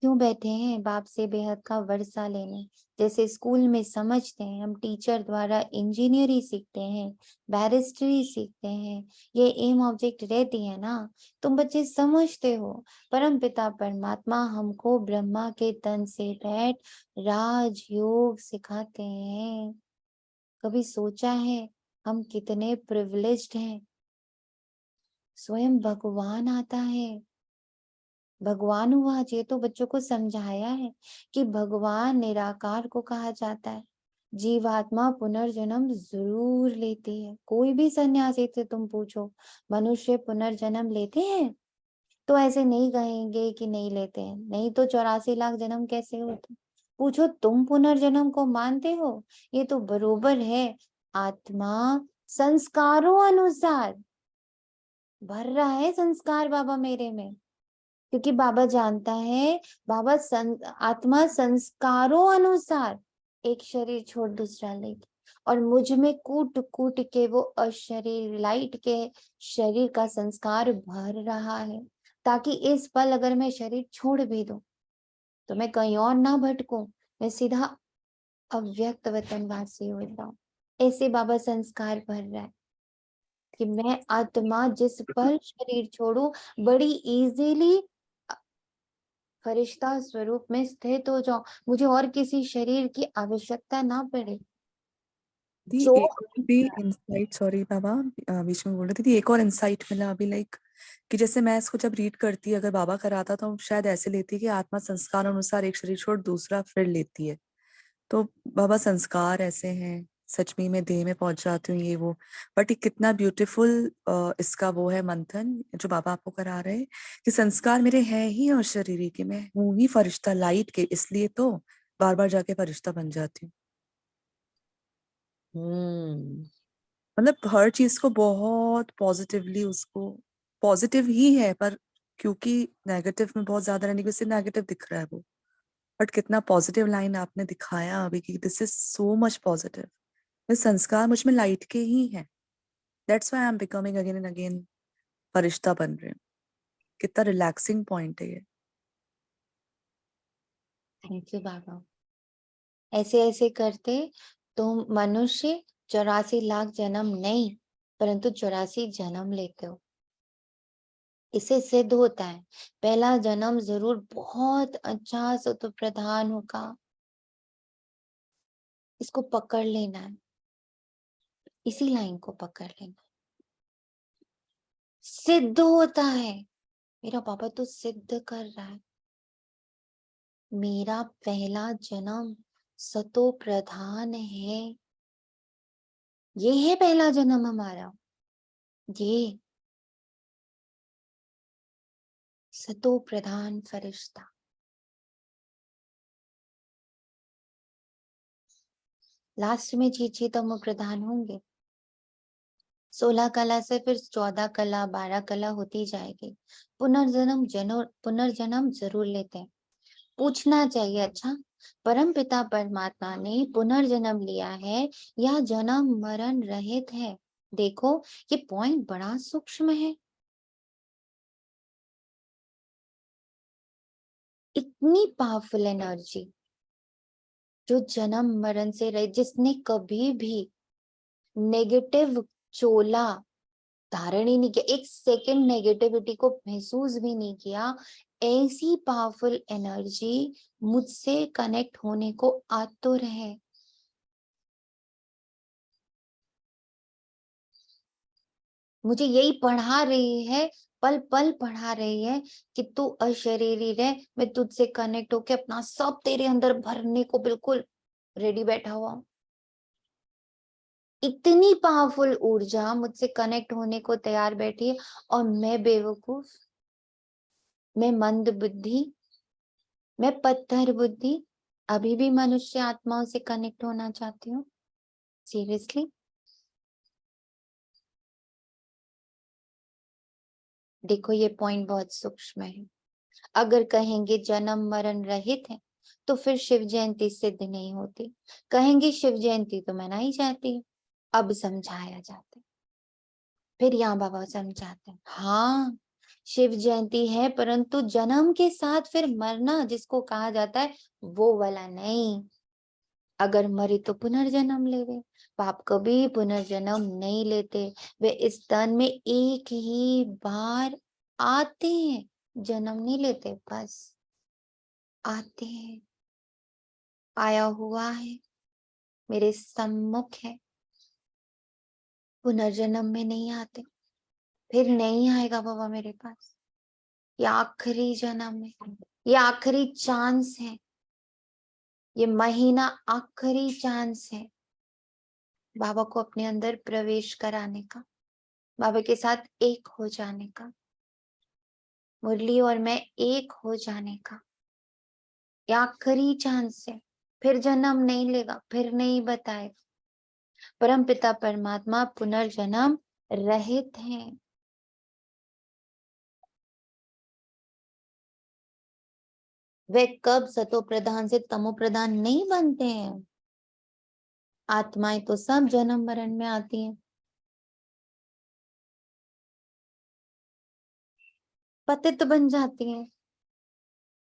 क्यों बैठे हैं बाप से बेहद का वर्षा लेने? जैसे स्कूल में समझते हैं हम, टीचर द्वारा इंजीनियरिंग सीखते हैं, बैरिस्ट्री सीखते हैं, ये एम ऑब्जेक्ट रहती है ना, तुम बच्चे समझते हो। परम पिता परमात्मा हमको ब्रह्मा के तन से बैठ राजयोग सिखाते हैं। कभी सोचा है हम कितने प्रिविलेज्ड हैं? स्वयं भगवान आता है, भगवान हुआ। ये तो बच्चों को समझाया है कि भगवान निराकार को कहा जाता है। जीवात्मा पुनर्जन्म जरूर लेती है। कोई भी सन्यासी से तुम पूछो, मनुष्य पुनर्जन्म लेते हैं? तो ऐसे नहीं कहेंगे कि नहीं लेते हैं, नहीं तो 84 लाख जन्म कैसे होते। पूछो तुम पुनर्जन्म को मानते हो? ये तो बरोबर है, आत्मा संस्कारों अनुसार भर रहा है संस्कार बाबा मेरे में, क्योंकि बाबा जानता है, बाबा आत्मा संस्कारों अनुसार एक शरीर छोड़ दूसरा लेगी, और मुझ में कूट कूट के वो अशरीर लाइट के शरीर का संस्कार भर रहा है, ताकि इस पल अगर मैं शरीर छोड़ भी दूं तो मैं कहीं और ना भटकूं, मैं सीधा अव्यक्त वतनवासी हो जाऊं। ऐसे बाबा संस्कार भर रहा है कि मैं आत्मा जिस पल शरीर छोड़ू, बड़ी इजीली फरिश्ता स्वरूप में स्थित हो जाऊं, मुझे और किसी शरीर की आवश्यकता ना पड़े। दी जो एक और भी इंसाइट, सॉरी बाबा बीच में बोल रही थी, एक और इंसाइट मिला अभी, लाइक कि जैसे मैं इसको जब रीड करती, अगर बाबा कराता तो शायद ऐसे लेती कि आत्मा संस्कार अनुसार एक शरीर छोड़ दूसरा फिर लेती है। तो बाबा संस्कार ऐसे हैं, सच में मैं देह में पहुंच जाती हूँ ये वो। बट ये कितना ब्यूटीफुल इसका वो है मंथन जो बाबा आपको करा रहे हैं कि संस्कार मेरे हैं ही और शरीर के, मैं हूँ ही फरिश्ता लाइट के, इसलिए तो बार बार जाके फरिश्ता बन जाती हूँ। मतलब हर चीज को बहुत पॉजिटिवली, उसको पॉजिटिव ही है, पर क्योंकि नेगेटिव में बहुत ज्यादा रहने की वजह से नेगेटिव दिख रहा है वो। बट कितना पॉजिटिव लाइन आपने दिखाया अभी कि this is so much positive. ये संस्कार मुझ में लाइट के ही है, that's why I am becoming again and again फरिश्ता बन रहे हैं। कितना रिलैक्सिंग पॉइंट है ये। थैंक यू बाबा। ऐसे ऐसे करते तुम मनुष्य 84 लाख जन्म नहीं, परंतु 84 जन्म लेते हो। इससे सिद्ध होता है पहला जन्म जरूर बहुत अच्छा सतो प्रधान होगा, इसको पकड़ लेना है, इसी लाइन को पकड़ लेना। सिद्ध होता है, मेरा बाबा तो सिद्ध कर रहा है, मेरा पहला जन्म सतो प्रधान है। ये है पहला जन्म हमारा, ये सतो प्रधान फरिश्ता। लास्ट में चीची तमो प्रधान होंगे। 16 कला से फिर 14 कला, 12 कला होती जाएगी। पुनर्जन्म जरूर लेते हैं। पूछना चाहिए, अच्छा परमपिता परमात्मा ने पुनर्जन्म लिया है या जन्म मरण रहित है? देखो ये पॉइंट बड़ा सूक्ष्म है। इतनी पावरफुल एनर्जी जो जन्म मरण से रहे, जिसने कभी भी नेगेटिव चोला धारण ही नहीं किया, एक सेकंड नेगेटिविटी को महसूस भी नहीं किया, ऐसी पावरफुल एनर्जी मुझसे कनेक्ट होने को आतुर है। मुझे यही पढ़ा रही है, पल पल पढ़ा रही है कि तू अशरीरी रह, मैं तुझसे कनेक्ट होके अपना सब तेरे अंदर भरने को बिल्कुल रेडी बैठा हुआ हूं। इतनी पावरफुल ऊर्जा मुझसे कनेक्ट होने को तैयार बैठी है, और मैं बेवकूफ, मैं मंद बुद्धि, मैं पत्थर बुद्धि अभी भी मनुष्य आत्माओं से कनेक्ट होना चाहती हूँ। सीरियसली देखो ये पॉइंट बहुत सूक्ष्म है। अगर कहेंगे जन्म मरण रहित है तो फिर शिव जयंती सिद्ध नहीं होती। कहेंगे शिव जयंती तो मनाई जाती है, अब समझाया जाता है। फिर यहाँ बाबा समझाते हैं, हाँ शिव जयंती है, परंतु जन्म के साथ फिर मरना जिसको कहा जाता है वो वाला नहीं। अगर मरे तो पुनर्जन्म लेवे, पाप कभी पुनर्जन्म नहीं लेते। वे इस तन में एक ही बार आते हैं, जन्म नहीं लेते, बस आते हैं। आया हुआ है, मेरे सम्मुख है, पुनर्जन्म में नहीं आते, फिर नहीं आएगा बाबा मेरे पास। ये आखिरी जन्म है, ये आखिरी चांस है, ये महीना आखिरी चांस है बाबा को अपने अंदर प्रवेश कराने का, बाबा के साथ एक हो जाने का, मुरली और मैं एक हो जाने का। ये आखिरी चांस है, फिर जन्म नहीं लेगा, फिर नहीं बताएगा। परम पिता परमात्मा पुनर्जन्म रहित हैं। वे कब सतो प्रधान से तमो प्रधान नहीं बनते हैं। आत्माएं तो सब जन्म मरण में आती हैं, पतित बन जाती हैं,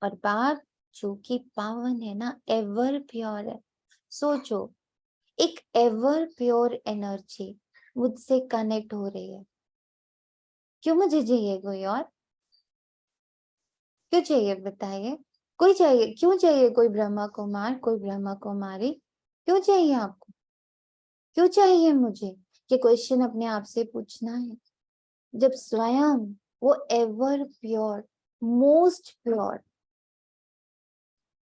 और बाप जो कि पावन है ना, एवर प्योर है। सोचो एक एवर प्योर एनर्जी मुझसे कनेक्ट हो रही है, क्यों मुझे चाहिए कोई और? क्यों चाहिए बताइए? कोई चाहिए, क्यों चाहिए कोई ब्रह्मा कुमार, कोई ब्रह्मा कुमारी? क्यों चाहिए आपको? क्यों चाहिए मुझे? ये क्वेश्चन अपने आप से पूछना है। जब स्वयं वो एवर प्योर, मोस्ट प्योर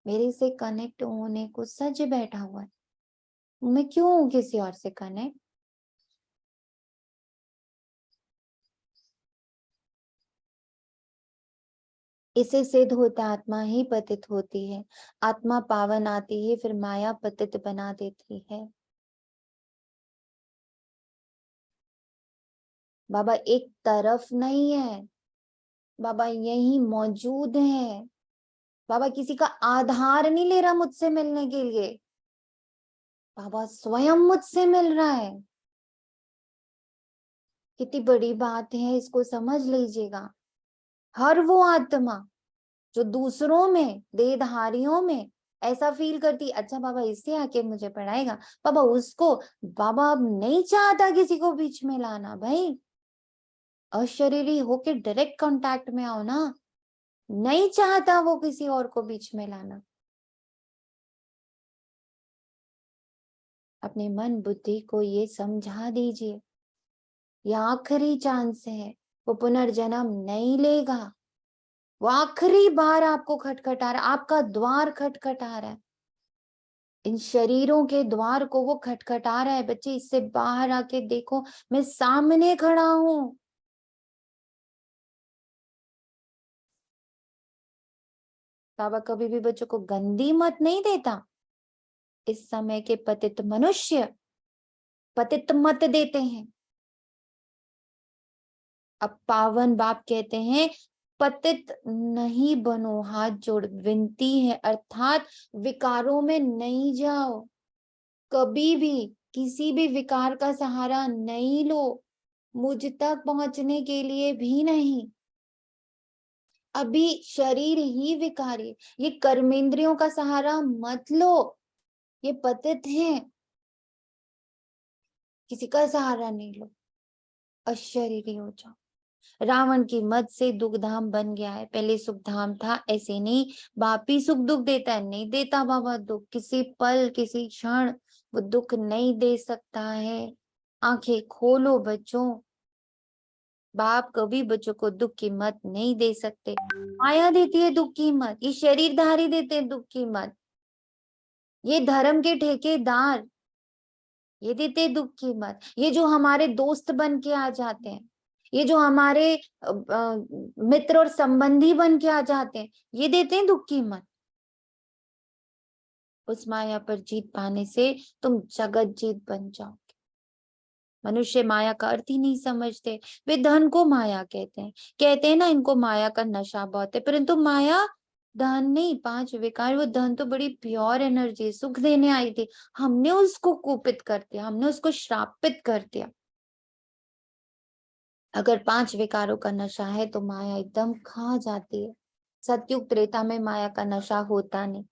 मेरे से कनेक्ट होने को सज बैठा हुआ है, मैं क्यों हूं किसी और से कनेक्ट? इसे सिद्ध होता आत्मा ही पतित होती है। आत्मा पावन आती है, फिर माया पतित बना देती है। बाबा एक तरफ नहीं है, बाबा यही मौजूद है। बाबा किसी का आधार नहीं ले रहा मुझसे मिलने के लिए, बाबा स्वयं मुझसे मिल रहा है। कितनी बड़ी बात है, इसको समझ लीजिएगा। हर वो आत्मा जो दूसरों में, देहधारियों में ऐसा फील करती, अच्छा बाबा इससे आके मुझे पढ़ाएगा, बाबा उसको, बाबा अब नहीं चाहता किसी को बीच में लाना। भाई अशरीरी होके डायरेक्ट कांटेक्ट में आओ ना, नहीं चाहता वो किसी और को बीच में लाना। अपने मन बुद्धि को ये समझा दीजिए, ये आखिरी चांस है, वो पुनर्जन्म नहीं लेगा। वो आखिरी बार आपको खटखटा रहा है, आपका द्वार खटखटा रहा है। इन शरीरों के द्वार को वो खटखटा रहा है, बच्चे इससे बाहर आके देखो, मैं सामने खड़ा हूं। बाबा कभी भी बच्चों को गंदी मत नहीं देता। इस समय के पतित मनुष्य पतित मत देते हैं। अब पावन बाप कहते हैं पतित नहीं बनो, हाथ जोड़ विनती है, अर्थात विकारों में नहीं जाओ, कभी भी किसी भी विकार का सहारा नहीं लो, मुझ तक पहुंचने के लिए भी नहीं। अभी शरीर ही विकारी, ये कर्मेंद्रियों का सहारा मत लो, ये पतित हैं, किसी का सहारा नहीं लो, अशरीरी हो जाओ। रावण की मद से दुख धाम बन गया है, पहले सुख धाम था, ऐसे नहीं, बाप ही सुख दुख देता है, नहीं देता बाबा दुख, किसी पल किसी क्षण वो दुख नहीं दे सकता है। आंखें खोलो बच्चों, बाप कभी बच्चों को दुख की मत नहीं दे सकते, माया देती है दुख की मत, ये शरीरधारी देते हैं दुख की मत, ये धर्म के ठेकेदार ये देते हैं दुख की मत, ये जो हमारे दोस्त बन के आ जाते हैं, ये जो हमारे मित्र और संबंधी बन के आ जाते हैं, ये देते हैं दुख की मत। उस माया पर जीत पाने से तुम जगत जीत बन जाओगे। मनुष्य माया का अर्थ ही नहीं समझते, वे धन को माया कहते हैं ना, इनको माया का नशा बहुत है, परंतु माया धन नहीं, पांच विकार, वो धन तो बड़ी प्योर एनर्जी, सुख देने आई थी, हमने उसको कुपित कर दिया, हमने उसको श्रापित कर दिया। अगर पांच विकारों का नशा है तो माया एकदम खा जाती है। सतयुग त्रेता में माया का नशा होता नहीं,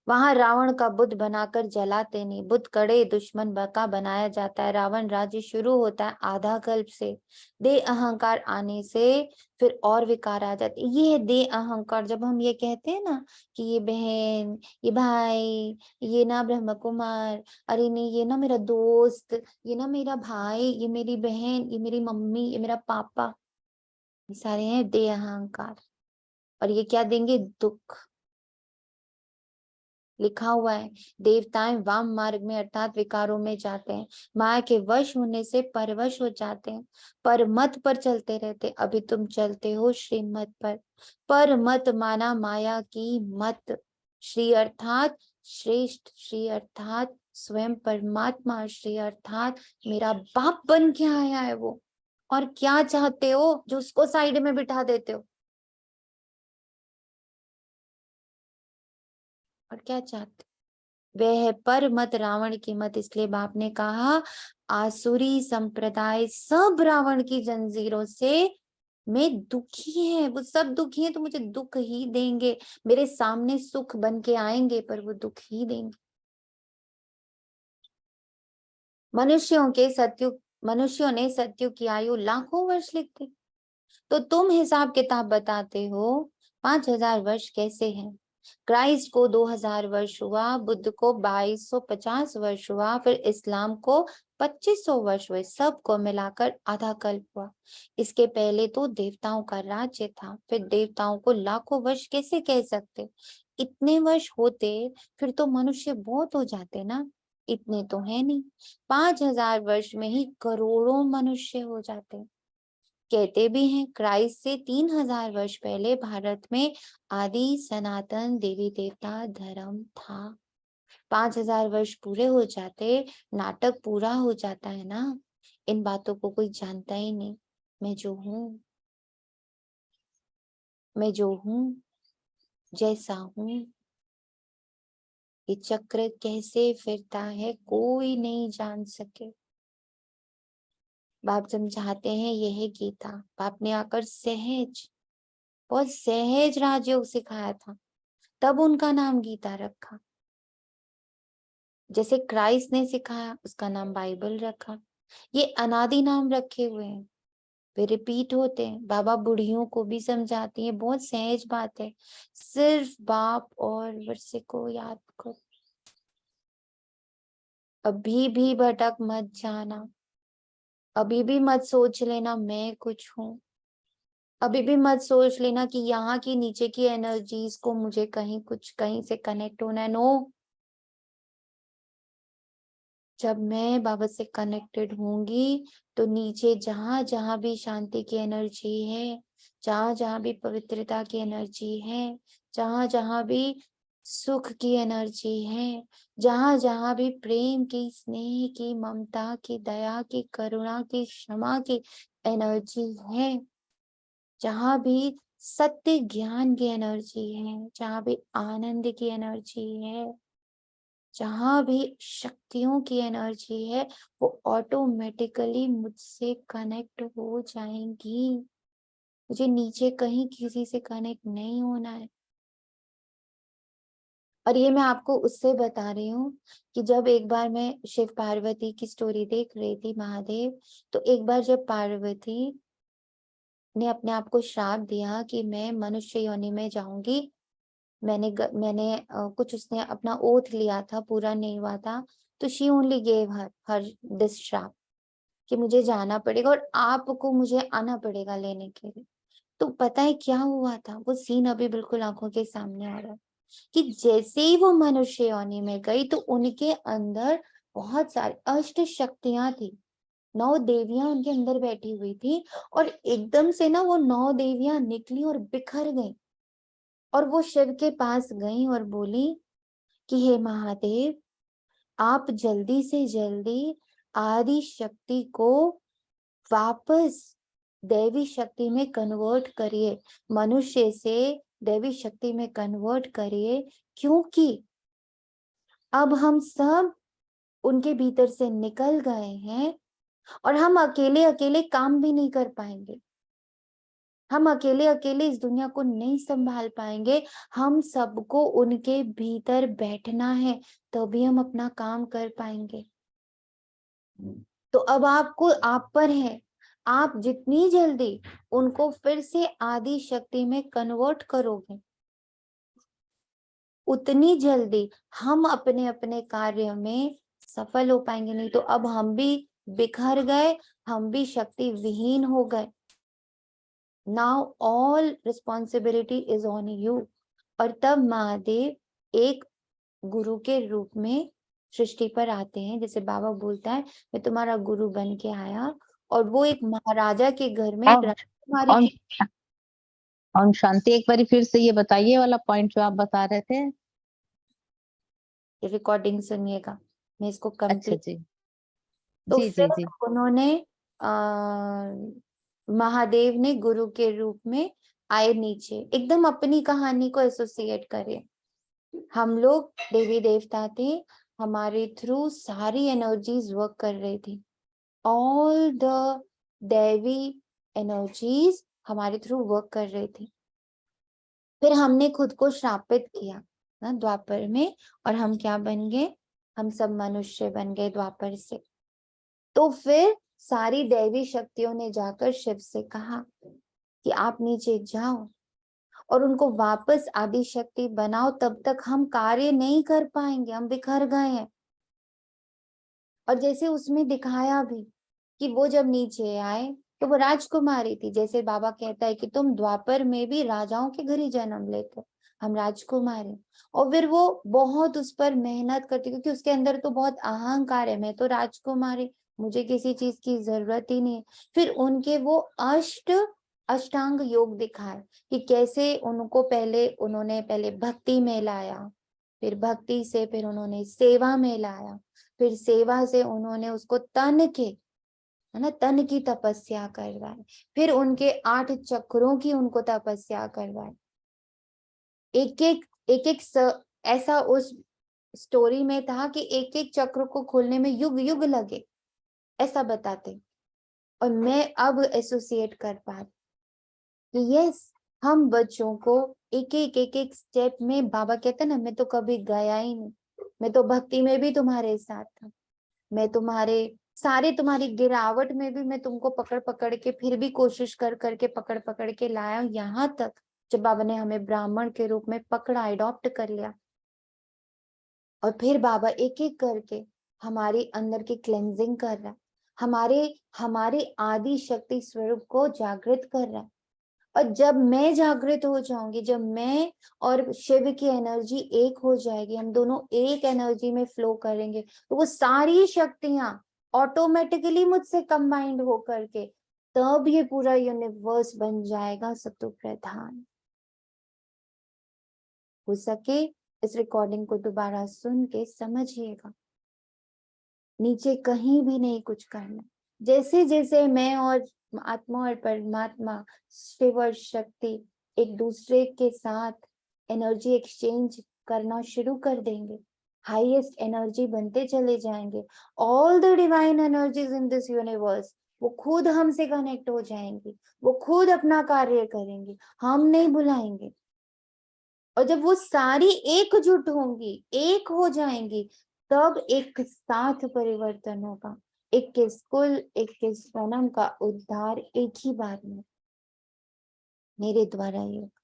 वहां रावण का बुद्ध बनाकर जलाते नहीं, बुद्ध कड़े दुश्मन का बनाया जाता है। रावण राज्य शुरू होता है आधा कल्प से, दे अहंकार आने से फिर और विकार आ जाते। ये है दे अहंकार, जब हम ये कहते हैं ना कि ये बहन, ये भाई, ये ना ब्रह्म कुमार, अरे नहीं ये ना मेरा दोस्त, ये ना मेरा भाई, ये मेरी बहन, ये मेरी मम्मी, ये मेरा पापा, ये सारे हैं दे अहंकार, और ये क्या देंगे? दुख। लिखा हुआ है देवताएं वाम मार्ग में अर्थात विकारों में जाते हैं, माया के वश होने से परवश हो जाते हैं, पर मत पर चलते रहते। अभी तुम चलते हो श्रीमत पर मत माना माया की मत। श्री अर्थात श्रेष्ठ, श्री अर्थात स्वयं परमात्मा, श्री अर्थात मेरा बाप बन के आया है वो। और क्या चाहते हो जो उसको साइड में बिठा देते हो? और क्या चाहते? वह है पर मत रावण की मत। इसलिए बाप ने कहा आसुरी संप्रदाय सब रावण की जंजीरों से मैं दुखी है, वो सब दुखी है तो मुझे दुख ही देंगे, मेरे सामने सुख बन के आएंगे पर वो दुख ही देंगे। मनुष्यों ने सतयुग की आयु लाखों वर्ष लिखती, तो तुम हिसाब किताब बताते हो 5000 वर्ष कैसे हैं? क्राइस्ट को 2000 वर्ष हुआ, बुद्ध को 2250 वर्ष हुआ, फिर इस्लाम को 2500 वर्ष हुए, सबको मिलाकर आधा कल्प हुआ। इसके पहले तो देवताओं का राज्य था, फिर देवताओं को लाखों वर्ष कैसे कह सकते? इतने वर्ष होते फिर तो मनुष्य बहुत हो जाते ना, इतने तो है नहीं, 5000 वर्ष में ही करोड़ों मनुष्य हो जाते। कहते भी हैं क्राइस्ट से 3000 वर्ष पहले भारत में आदि सनातन देवी देवता धर्म था। 5000 वर्ष पूरे हो जाते, नाटक पूरा हो जाता है ना। इन बातों को कोई जानता ही नहीं। मैं जो हूँ, मैं जो हूँ, जैसा हूँ, ये चक्र कैसे फिरता है कोई नहीं जान सके। बाप समझाते हैं यह है गीता। बाप ने आकर सहज, बहुत सहज राजयोग सिखाया था, तब उनका नाम गीता रखा। जैसे क्राइस्ट ने सिखाया उसका नाम बाइबल रखा। ये अनादि नाम रखे हुए हैं, वे रिपीट होते हैं। बाबा बूढ़ियों को भी समझाती है, बहुत सहज बात है, सिर्फ बाप और वर्षे को याद करो। अभी भी भटक मत जाना, अभी भी मत सोच लेना मैं कुछ हूँ, अभी भी मत सोच लेना कि यहाँ की नीचे की एनर्जीज को मुझे कहीं से कनेक्ट होना है। नो, जब मैं बाबा से कनेक्टेड होंगी तो नीचे जहां जहां भी शांति की एनर्जी है, जहां जहां भी पवित्रता की एनर्जी है, जहां जहां भी सुख की एनर्जी है, जहां जहां भी प्रेम की, स्नेह की, ममता की, दया की, करुणा की, क्षमा की एनर्जी है, जहां भी सत्य ज्ञान की एनर्जी है, जहां भी आनंद की एनर्जी है, जहां भी शक्तियों की एनर्जी है, वो ऑटोमेटिकली मुझसे कनेक्ट हो जाएंगी। मुझे नीचे कहीं किसी से कनेक्ट नहीं होना है। और ये मैं आपको उससे बता रही हूँ कि जब एक बार मैं शिव पार्वती की स्टोरी देख रही थी, महादेव, तो एक बार जब पार्वती ने अपने आप को श्राप दिया कि मैं मनुष्य योनि में जाऊंगी, मैंने कुछ उसने अपना ओथ लिया था, पूरा नहीं हुआ था, तो she only gave her this श्राप कि मुझे जाना पड़ेगा और आपको मुझे आना पड़ेगा लेने के लिए। तो पता है क्या हुआ था? वो सीन अभी बिल्कुल आंखों के सामने आ रहा है कि जैसे ही वो मनुष्य योनि में गई तो उनके अंदर बहुत सारी अष्ट शक्तियां थी, 9 देवियां उनके अंदर बैठी हुई थी, और एकदम से ना वो 9 देवियां निकली और बिखर गई, और वो शिव के पास गई और बोली कि हे महादेव, आप जल्दी से जल्दी आदि शक्ति को वापस दैवी शक्ति में कन्वर्ट करिए, मनुष्य से दैवी शक्ति में कन्वर्ट करिए, क्योंकि अब हम सब उनके भीतर से निकल गए हैं और हम अकेले अकेले काम भी नहीं कर पाएंगे, हम अकेले अकेले इस दुनिया को नहीं संभाल पाएंगे, हम सबको उनके भीतर बैठना है, तभी हम अपना काम कर पाएंगे। तो अब आप पर है, आप जितनी जल्दी उनको फिर से आदि शक्ति में कन्वर्ट करोगे, उतनी जल्दी हम अपने अपने कार्य में सफल हो पाएंगे। नहीं तो अब हम भी बिखर गए, हम भी शक्ति विहीन हो गए। Now all responsibility is on you. और तब महादेव एक गुरु के रूप में सृष्टि पर आते हैं, जैसे बाबा बोलता है मैं तुम्हारा गुरु बन के आया, और वो एक महाराजा के घर में एक और राजकुमारी और की और शांति, एक बार फिर से ये बताइए वाला पॉइंट जो आप बता रहे थे। रिकॉर्डिंग सुनिएगा, मैं इसको अच्छा कंप्लीट। जी, तो जी फिर जी जी। उन्होंने महादेव ने गुरु के रूप में आए नीचे, एकदम अपनी कहानी को एसोसिएट करे। हम लोग देवी देवता थे, हमारे थ्रू सारी एनर्जीज वर्क कर रही थी, ऑल द दैवी एनर्जीज हमारे थ्रू वर्क कर रही थी। फिर हमने खुद को श्रापित किया ना द्वापर में, और हम क्या बन गए? हम सब मनुष्य बन गए द्वापर से। तो फिर सारी दैवी शक्तियों ने जाकर शिव से कहा कि आप नीचे जाओ और उनको वापस आदि शक्ति बनाओ, तब तक हम कार्य नहीं कर पाएंगे, हम बिखर गए हैं। और जैसे उसमें दिखाया भी कि वो जब नीचे आए तो वो राजकुमारी थी, जैसे बाबा कहता है कि तुम द्वापर में भी राजाओं के घर ही जन्म लेते, हम राजकुमारी। और फिर वो बहुत उस पर मेहनत करती, क्योंकि उसके अंदर तो बहुत अहंकार है, मैं तो राजकुमारी, मुझे किसी चीज की जरूरत ही नहीं है। फिर उनके वो अष्टांग योग दिखाए कि कैसे उन्होंने पहले भक्ति में लाया, फिर भक्ति से फिर उन्होंने सेवा में लाया, फिर सेवा से उन्होंने उसको तन के, है ना, तन की तपस्या करवाई, फिर उनके 8 चक्रों की उनको तपस्या करवाई। ऐसा उस स्टोरी में था कि एक एक चक्र को खोलने में युग युग लगे, ऐसा बताते। और मैं अब एसोसिएट कर पाती कि यस, हम बच्चों को एक एक स्टेप में, बाबा कहते ना, मैं तो कभी गया ही नहीं, मैं तो भक्ति में भी तुम्हारे साथ था, मैं तुम्हारी गिरावट में भी मैं तुमको पकड़ पकड़ के, फिर भी कोशिश कर करके पकड़ पकड़ के लाया हूं, यहाँ तक जब बाबा ने हमें ब्राह्मण के रूप में पकड़ा, अडॉप्ट कर लिया। और फिर बाबा एक एक करके हमारे अंदर की क्लेंजिंग कर रहा है, हमारे आदि शक्ति स्वरूप को जागृत कर रहा है। और जब मैं जागृत हो जाऊंगी, जब मैं और शिव की एनर्जी एक हो जाएगी, हम दोनों एक एनर्जी में फ्लो करेंगे, तो वो सारी शक्तियां ऑटोमेटिकली मुझसे कंबाइंड हो करके तब ये पूरा यूनिवर्स बन जाएगा सतो प्रधान। हो सके इस रिकॉर्डिंग को दोबारा सुन के समझिएगा, नीचे कहीं भी नहीं कुछ करना। जैसे जैसे मैं और आत्मा और परमात्मा, शिव और शक्ति एक दूसरे के साथ एनर्जी एक्सचेंज करना शुरू कर देंगे, हाईएस्ट एनर्जी बनते चले जाएंगे। All the divine energies in this universe वो खुद हमसे कनेक्ट हो जाएंगी, वो खुद अपना कार्य करेंगे, हम नहीं बुलाएंगे। और जब वो सारी एकजुट होंगी, एक हो जाएंगी, तब एक साथ परिवर्तन होगा। 21 कुल 21 जन्म का उद्धार एक ही बार में मेरे द्वारा ही होगा।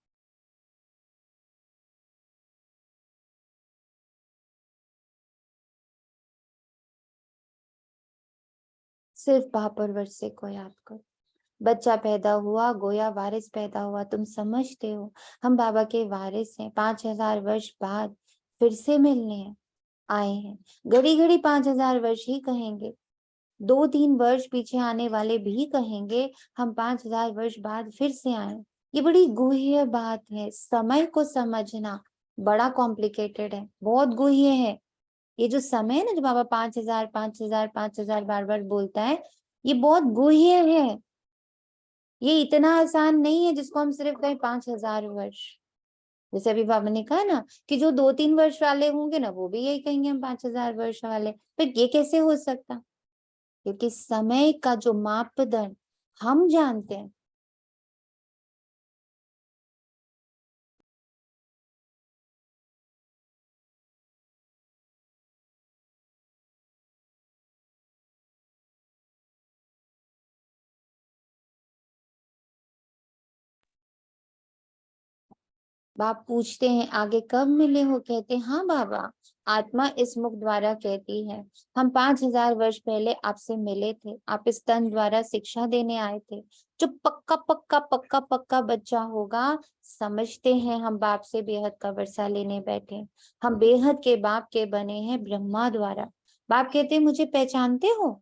सिर्फ महापरवर्षे को याद करो। बच्चा पैदा हुआ, गोया वारिस पैदा हुआ, तुम समझते हो हम बाबा के वारिस हैं। 5000 वर्ष बाद फिर से मिलने आए हैं। घड़ी घड़ी 5000 वर्ष ही कहेंगे, 2-3 वर्ष पीछे आने वाले भी कहेंगे हम 5000 वर्ष बाद फिर से आए। ये बड़ी गुह्य बात है, समय को समझना बड़ा कॉम्प्लिकेटेड है, बहुत गुह्य है। ये जो समय है ना, जो बाबा 5000 5000 5000 बार बार बोलता है, ये बहुत गुह्य है। ये इतना आसान नहीं है जिसको हम सिर्फ कहें 5000 वर्ष। जैसे अभी बाबा ने कहा ना कि जो 2-3 वर्ष वाले होंगे ना, वो भी यही कहेंगे हम 5000 वर्ष वाले। फिर ये कैसे हो सकता? क्योंकि समय का जो मापदंड हम जानते हैं। बाप पूछते हैं आगे कब मिले हो? कहते हैं हाँ बाबा, आत्मा इस मुख द्वारा कहती है हम 5000 वर्ष पहले आपसे मिले थे। आप इस तन द्वारा शिक्षा देने आए थे। जो पक्का पक्का पक्का पक्का बच्चा होगा, समझते हैं हम बाप से बेहद का वर्षा लेने बैठे। हम बेहद के बाप के बने हैं ब्रह्मा द्वारा। बाप कहते हैं मुझे पहचानते हो?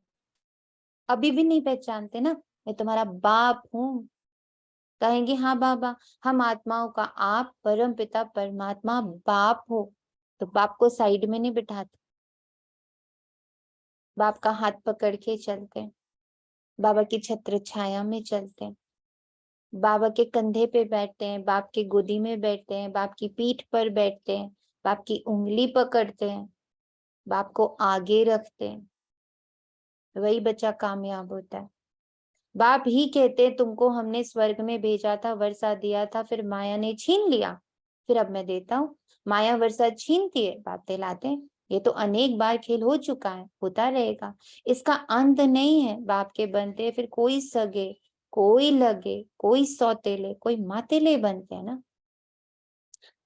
अभी भी नहीं पहचानते ना, मैं तुम्हारा बाप हूँ। कहेंगे हाँ बाबा, हम आत्माओं का आप परम पिता परमात्मा बाप हो। तो बाप को साइड में नहीं बिठाते, बाप का हाथ पकड़ के चलते हैं, बाबा की छत्र छाया में चलते हैं, बाबा के कंधे पे बैठते हैं, बाप की गोदी में बैठते हैं, बाप की पीठ पर बैठते हैं, बाप की उंगली पकड़ते हैं, बाप को आगे रखते हैं। वही बच्चा कामयाब होता है। बाप ही कहते तुमको हमने स्वर्ग में भेजा था, वर्षा दिया था, फिर माया ने छीन लिया, फिर अब मैं देता हूँ। माया वर्षा छीनती है, बाप दिलाते हैं। ये तो अनेक बार खेल हो चुका है, होता रहेगा, इसका अंत नहीं है। बाप के बनते फिर कोई सगे, कोई लगे, कोई सौतेले, कोई मातेले बनते हैं ना।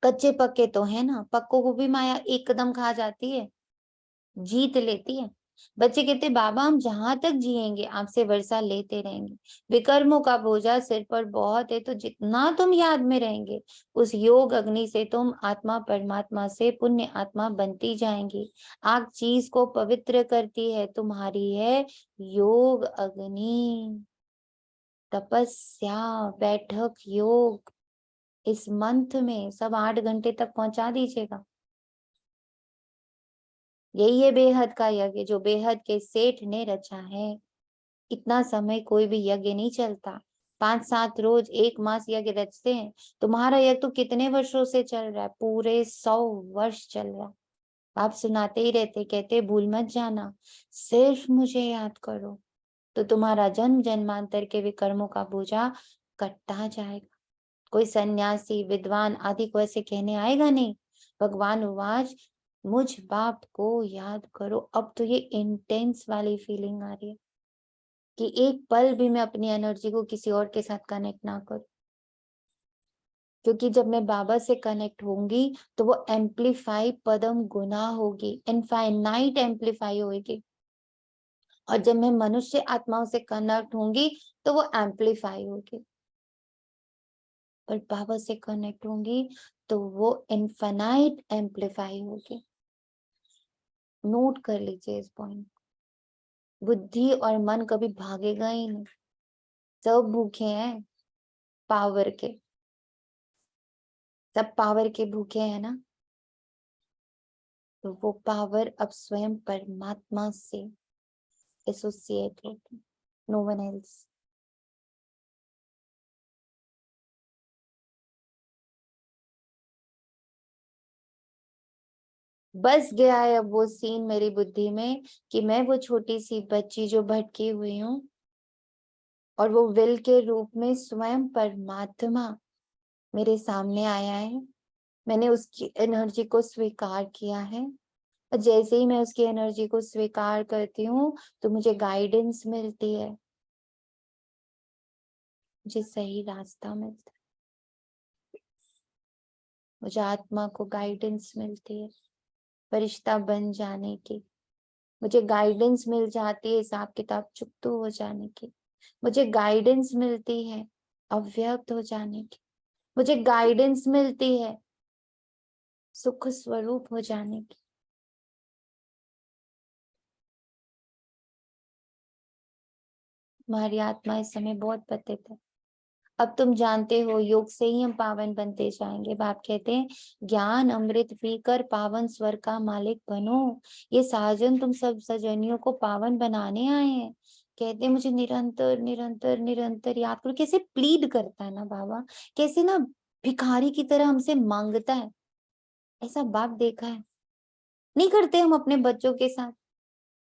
कच्चे पक्के तो है ना, पक्कों को भी माया एकदम खा जाती है, जीत लेती है। बच्चे कहते बाबा हम जहां तक जिएंगे आपसे वर्षा लेते रहेंगे। विकर्मों का बोझा सिर पर बहुत है, तो जितना तुम याद में रहेंगे उस योग अग्नि से तुम आत्मा परमात्मा से पुण्य आत्मा बनती जाएंगी। आग चीज को पवित्र करती है, तुम्हारी है योग अग्नि। तपस्या, बैठक, योग, इस मंथ में सब 8 घंटे तक पहुंचा दीजिएगा। यही है बेहद का यज्ञ जो बेहद के सेठ ने रचा है। इतना समय कोई भी यज्ञ नहीं चलता, 5-7 रोज 1 मास यज्ञ रचते हैं। तुम्हारा यज्ञ तो कितने वर्षों से चल रहा है? पूरे 100 वर्ष चल रहा है। आप सुनाते ही रहते, कहते भूल मत जाना, सिर्फ मुझे याद करो, तो तुम्हारा जन्म जन्मांतर के विकर्मों का बोझा कटता जाएगा। कोई सन्यासी विद्वान आदि को ऐसे कहने आएगा नहीं। भगवान उवाच मुझ बाप को याद करो। अब तो ये इंटेंस वाली फीलिंग आ रही है कि एक पल भी मैं अपनी एनर्जी को किसी और के साथ कनेक्ट ना करूं, क्योंकि जब मैं बाबा से कनेक्ट होंगी तो वो एम्पलीफाई पदम गुना होगी, इनफाइनाइट एम्पलीफाई होगी। और जब मैं मनुष्य आत्माओं से कनेक्ट होंगी तो वो एम्पलीफाई होगी। और बाबा से कनेक्ट होंगी तो वो इनफाइनाइट एम्पलीफाई होगी। नोट कर लीजिए इस पॉइंट। बुद्धि और मन कभी भागेगा ही नहीं, सब भूखे हैं पावर के, सब पावर के भूखे हैं ना, तो वो पावर अब स्वयं परमात्मा से एसोसिएट होगी, नो वन एल्स। बस गया है अब वो सीन मेरी बुद्धि में कि मैं वो छोटी सी बच्ची जो भटकी हुई हूँ, और वो विल के रूप में स्वयं परमात्मा मेरे सामने आया है। मैंने उसकी एनर्जी को स्वीकार किया है, और जैसे ही मैं उसकी एनर्जी को स्वीकार करती हूँ तो मुझे गाइडेंस मिलती है, मुझे सही रास्ता मिलता है, मुझे आत्मा को गाइडेंस मिलती है फरिश्ता बन जाने की, मुझे गाइडेंस मिल जाती है हिसाब किताब चुकता हो जाने की, मुझे गाइडेंस मिलती है अव्यक्त हो जाने की, मुझे गाइडेंस मिलती है सुख स्वरूप हो जाने की। तुम्हारी आत्मा इस समय बहुत पतित है। अब तुम जानते हो योग से ही हम पावन बनते जाएंगे। बाप कहते हैं ज्ञान अमृत पीकर पावन स्वर का मालिक बनो। ये साजन तुम सब सजनियों को पावन बनाने आए हैं। कहते हैं मुझे निरंतर निरंतर निरंतर याद करो। कैसे प्लीड करता है ना बाबा, कैसे ना भिखारी की तरह हमसे मांगता है। ऐसा बाप देखा है? नहीं करते हम अपने बच्चों के साथ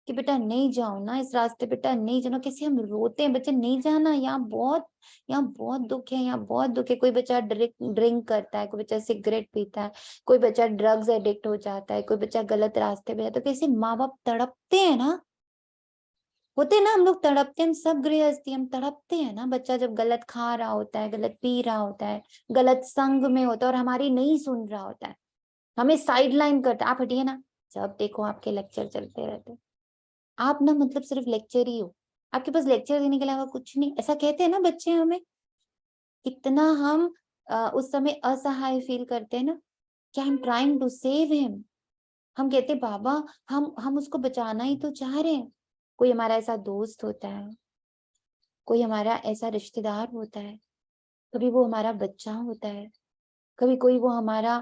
कि बेटा नहीं जाओ ना इस रास्ते, बेटा नहीं जाना। कैसे हम रोते हैं, बच्चे नहीं जाना, यहाँ बहुत दुख है, यहाँ बहुत दुख है। कोई बच्चा ड्रिंक करता है, कोई बच्चा सिगरेट पीता है, कोई बच्चा ड्रग्स एडिक्ट हो जाता है, कोई बच्चा गलत रास्ते पे जाता है। तो कैसे माँ बाप तड़पते हैं ना, होते ना, हम लोग तड़पते हैं, हम सब गृहस्थी हम तड़पते हैं ना। बच्चा जब गलत खा रहा होता है, गलत पी रहा होता है, गलत संग में होता है और हमारी नहीं सुन रहा होता है, हमें साइड लाइन करता है, आप हटिए ना, जब देखो आपके लेक्चर चलते रहते हैं। आप ना मतलब सिर्फ लेक्चर ही हो, आपके पास लेक्चर देने के अलावा कुछ नहीं, ऐसा कहते हैं ना बच्चे हमें। इतना हम उस समय असहाय फील करते हैं ना कि I am trying to save him. हम कहते हैं बाबा हम उसको बचाना ही तो चाह रहे हैं। कोई हमारा ऐसा दोस्त होता है, कोई हमारा ऐसा रिश्तेदार होता है, कभी वो हमारा बच्चा होता है, कभी कोई वो हमारा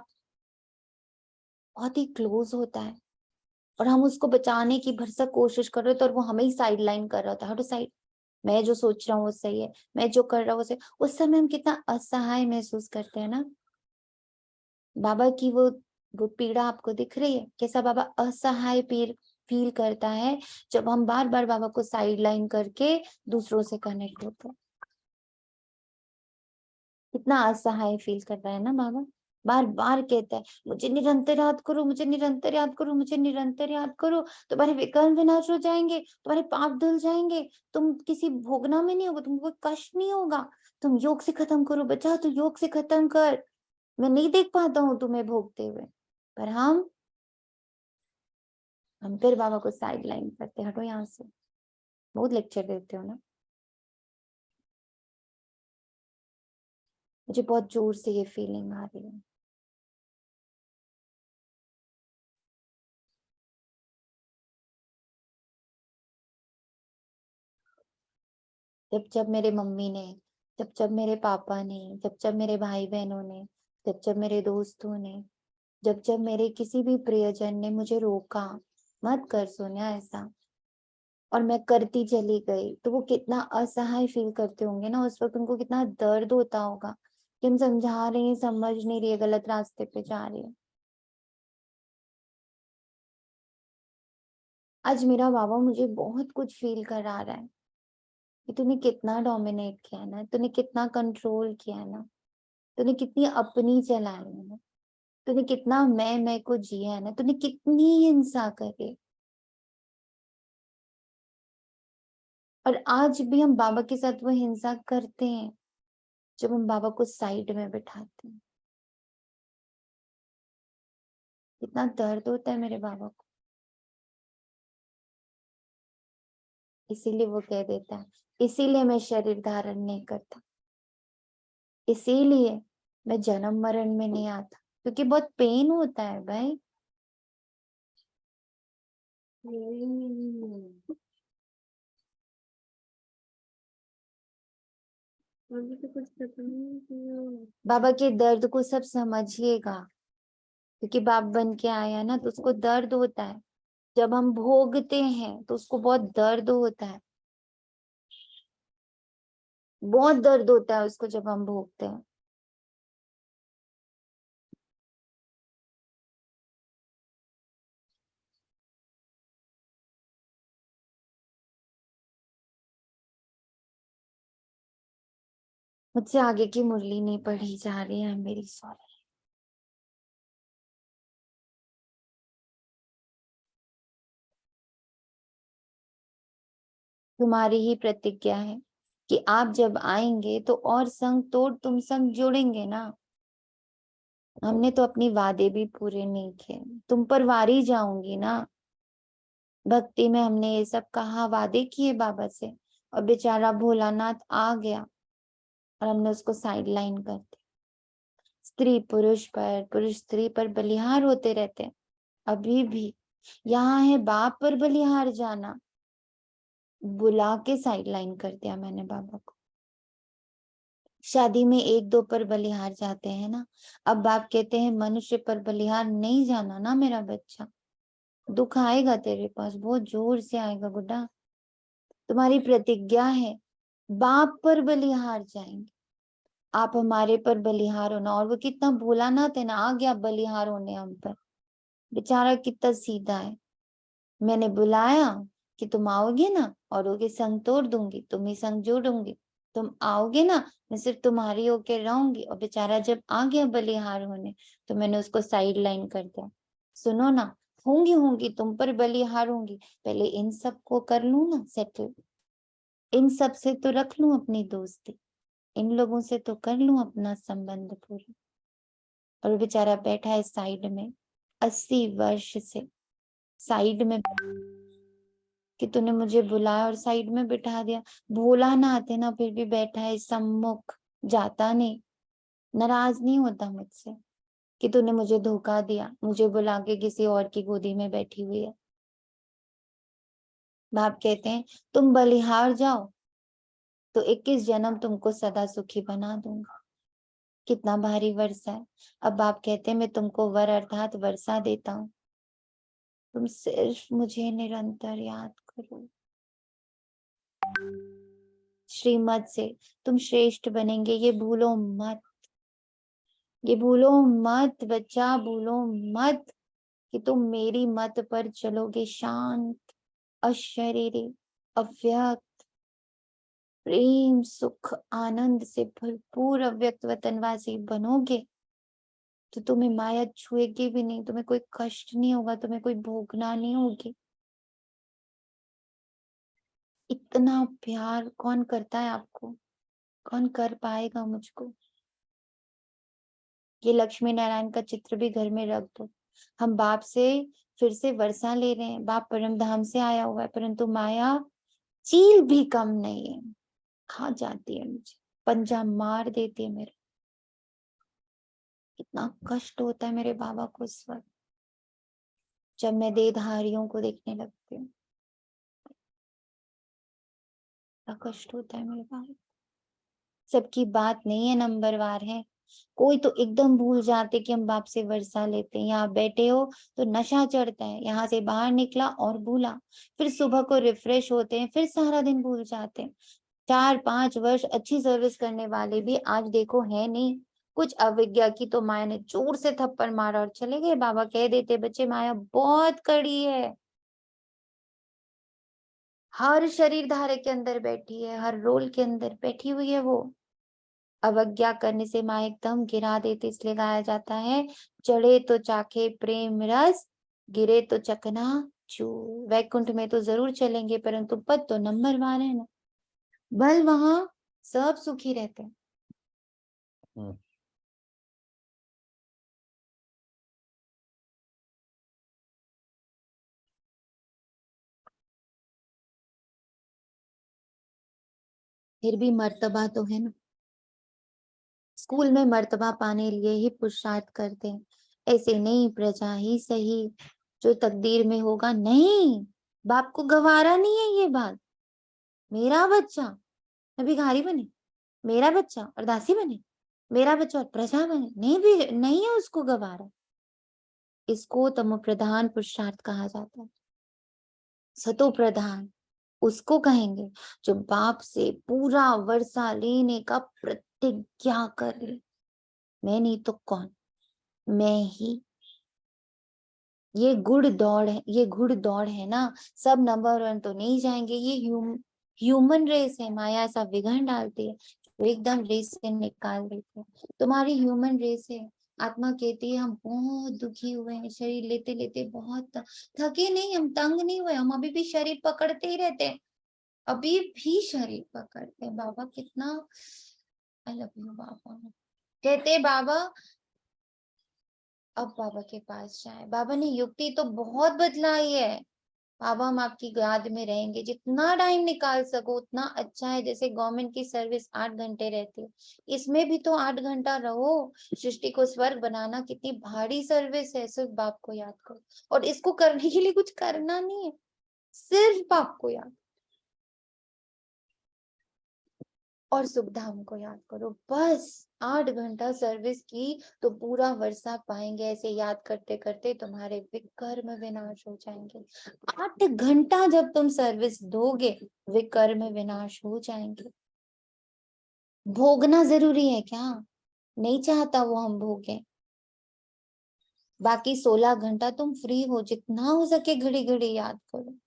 बहुत ही क्लोज होता है, और हम उसको बचाने की भरसक कोशिश कर रहे होते हैं और वो हमें ही साइड लाइन कर रहा होता है। हाउ टू साइड, मैं जो सोच रहा हूँ वो सही है, मैं जो कर रहा हूँ वो सही। उस समय हम कितना असहाय महसूस करते हैं ना। बाबा की वो पीड़ा आपको दिख रही है, कैसा बाबा असहाय पीर फील करता है जब हम बार बार बाबा को साइड लाइन करके दूसरों से कनेक्ट होते हैं। कितना असहाय फील कर रहा है ना बाबा। बार बार कहता है मुझे निरंतर याद करो, मुझे निरंतर याद करो, मुझे निरंतर याद करो। तुम्हारे विकर्म विनाश हो जाएंगे, तुम्हारे पाप धुल जाएंगे, तुम किसी भोगना में नहीं होगा, तुमको कोई कष्ट नहीं होगा। तुम योग से खत्म करो बच्चा, तू योग से खत्म कर। मैं नहीं देख पाता हूँ तुम्हें भोगते हुए, पर हम फिर बाबा को साइड लाइन करते हैं, हटो यहाँ से, बहुत लेक्चर देते हो ना। मुझे बहुत जोर से ये फीलिंग आ रही है। जब जब मेरे मम्मी ने, जब जब मेरे पापा ने, जब जब मेरे भाई बहनों ने, जब जब मेरे दोस्तों ने, जब जब मेरे किसी भी प्रियजन ने मुझे रोका, मत कर सोनिया ऐसा, और मैं करती चली गई, तो वो कितना असहाय फील करते होंगे ना उस वक्त। उनको कितना दर्द होता होगा कि हम समझा रहे हैं, समझ नहीं रही है, गलत रास्ते पे जा रही है। आज मेरा बाबा मुझे बहुत कुछ फील करा रहा है कि तूने कितना डोमिनेट किया है ना, तूने कितना कंट्रोल किया है ना, तूने कितनी अपनी चलाई है ना, तूने कितना मैं को जिया है ना, तूने कितनी हिंसा करी। और आज भी हम बाबा के साथ वो हिंसा करते हैं जब हम बाबा को साइड में बिठाते हैं। कितना दर्द होता है मेरे बाबा को। इसीलिए वो कह देता है, इसीलिए मैं शरीर धारण नहीं करता, इसीलिए मैं जन्म मरण में नहीं आता, क्योंकि बहुत पेन होता है भाई। बाबा के दर्द को सब समझिएगा, क्योंकि बाप बन के आया ना, तो उसको दर्द होता है। जब हम भोगते हैं तो उसको बहुत दर्द होता है, बहुत दर्द होता है उसको जब हम भोगते हैं। मुझसे आगे की मुरली नहीं पढ़ी जा रही है, मेरी सॉरी। तुम्हारी ही प्रतिज्ञा है कि आप जब आएंगे तो और संग तोड़ तुम संग जुड़ेंगे ना। हमने तो अपनी वादे भी पूरे नहीं किए, तुम पर वारी जाऊंगी ना। भक्ति में हमने ये सब कहा, वादे किए बाबा से, और बेचारा भोलानाथ आ गया और हमने उसको साइड लाइन कर दिया। स्त्री पुरुष पर, पुरुष स्त्री पर बलिहार होते रहते हैं। अभी भी यहाँ है बाप पर बलिहार जाना, बुला के साइड लाइन कर दिया मैंने बाबा को। शादी में एक दो पर बलिहार जाते हैं ना, अब बाप कहते हैं मनुष्य पर बलिहार नहीं जाना ना मेरा बच्चा, दुख आएगा तेरे पास, बहुत जोर से आएगा गुड्डा। तुम्हारी प्रतिज्ञा है बाप पर बलिहार जाएंगे, आप हमारे पर बलिहार होना। और वो कितना भोलानाथ है ना, आ गया बलिहार होने हम पर। बेचारा कितना सीधा है। मैंने बुलाया कि तुम आओगे ना, औरों के संग तोड़ दूंगी, तुम ही संग जोड़ूंगी। तुम आओगे ना, मैं सिर्फ तुम्हारी होके रहूंगी। और बेचारा जब आ गया बलिहार होने, तो मैंने उसको साइड लाइन कर दिया। सुनो ना, होंगी होंगी तुम पर बलिहार होंगी, पहले इन सब को कर लूं ना सेटल, इन सब से तो रख लूं अपनी दोस्ती, इन लोगों से तो कर लूं अपना संबंध पूरा। और बेचारा बैठा है साइड में, 80 वर्ष से साइड में, कि तूने मुझे बुलाया और साइड में बिठा दिया। भोला ना आते ना, फिर भी बैठा है सम्मुख, जाता नहीं, नाराज नहीं होता मुझसे कि तूने मुझे धोखा दिया, मुझे बुला के किसी और की गोदी में बैठी हुई है। बाप कहते हैं तुम बलिहार जाओ तो 21 जन्म तुमको सदा सुखी बना दूंगा। कितना भारी वर्षा है। अब बाप कहते हैं मैं तुमको वर अर्थात वर्षा देता हूँ, तुम सिर्फ मुझे निरंतर याद करो। श्रीमत से तुम श्रेष्ठ बनेंगे, ये भूलो मत, ये भूलो मत बच्चा, भूलो मत कि तुम मेरी मत पर चलोगे, शांत, अशरीरी, अव्यक्त, प्रेम सुख आनंद से भरपूर अव्यक्त वतनवासी बनोगे, तो तुम्हें माया छुएगी भी नहीं, तुम्हें कोई कष्ट नहीं होगा, तुम्हें कोई भोगना नहीं होगी। इतना प्यार कौन करता है आपको, कौन कर पाएगा मुझको। ये लक्ष्मी नारायण का चित्र भी घर में रख दो। हम बाप से फिर से वर्षा ले रहे हैं, बाप परम धाम से आया हुआ है, परंतु माया चील भी कम नहीं है, खा जाती है मुझे, पंजा मार देती है मेरा। कितना कष्ट होता है मेरे बाबा को इस वक्त, जब मैं देहधारियों को देखने लगती हूँ, कितना कष्ट होता है मेरे बाबा। सबकी बात नहीं है नंबरवार है, कोई तो एकदम भूल जाते कि हम बाप से वर्षा लेते हैं। यहाँ बैठे हो तो नशा चढ़ता है, यहाँ से बाहर निकला और भूला, फिर सुबह को रिफ्रेश होते हैं, फिर सारा दिन भूल जाते हैं। 4-5 वर्ष अच्छी सर्विस करने वाले भी आज देखो है नहीं। कुछ अविज्ञा की तो माया ने जोर से थप्पड़ मारा और चले गए। बाबा कह देते बच्चे माया बहुत कड़ी है, हर शरीर धारे के अंदर बैठी है, हर रोल के अंदर बैठी हुई है वो। अवज्ञा करने से माँ एकदम गिरा देती, इसलिए गाया जाता है चढ़े तो चाखे प्रेम रस, गिरे तो चकना चूर। वैकुंठ में तो जरूर चलेंगे, परंतु पद तो नंबरवार है ना, बल वहां सब सुखी रहते हैं। फिर भी मर्तबा तो है ना, स्कूल में मर्तबा पाने लिए ही पुरुषार्थ करते हैं, ऐसे नहीं प्रजा ही सही, जो तकदीर में होगा नहीं। बाप को गवारा नहीं है ये बात, मेरा बच्चा मैं भिखारी बने, मेरा बच्चा और दासी बने, मेरा बच्चा और प्रजा बने, नहीं भी नहीं है उसको गवारा। इसको तमो प्रधान पुरुषार्थ कहा जाता है। सतो प्रधान उसको कहेंगे जो बाप से पूरा वर्षा लेने का प्रतिज्ञा कर ले, मैं नहीं तो कौन, मैं ही। ये घुड़ दौड़ है ना, सब नंबर 1 तो नहीं जाएंगे। ये ह्यूमन रेस है, माया ऐसा विघन डालती है तो एकदम रेस से निकाल देती है। तुम्हारी ह्यूमन रेस है। आत्मा कहती है हम बहुत दुखी हुए हैं, शरीर लेते लेते बहुत थके नहीं, हम तंग नहीं हुए, हम अभी भी शरीर पकड़ते ही रहते हैं, अभी भी शरीर पकड़ते हैं। बाबा कितना आई लव यू बाबा, कहते बाबा अब बाबा के पास जाए। बाबा ने युक्ति तो बहुत बदलाई है। बाबा हम आपकी याद में रहेंगे, जितना टाइम निकाल सको उतना अच्छा है। जैसे गवर्नमेंट की सर्विस 8 घंटे रहती है, इसमें भी तो 8 घंटा रहो। सृष्टि को स्वर्ग बनाना कितनी भारी सर्विस है, सिर्फ बाप को याद करो। और इसको करने के लिए कुछ करना नहीं है, सिर्फ बाप को याद और सुखधाम को याद करो, बस 8 घंटा सर्विस की तो पूरा वर्षा पाएंगे। ऐसे याद करते करते तुम्हारे विकर्म विनाश हो जाएंगे। 8 घंटा जब तुम सर्विस दोगे विकर्म विनाश हो जाएंगे। भोगना जरूरी है क्या? नहीं चाहता वो हम भोगे। बाकी 16 घंटा तुम फ्री हो, जितना हो सके घड़ी घड़ी याद करो।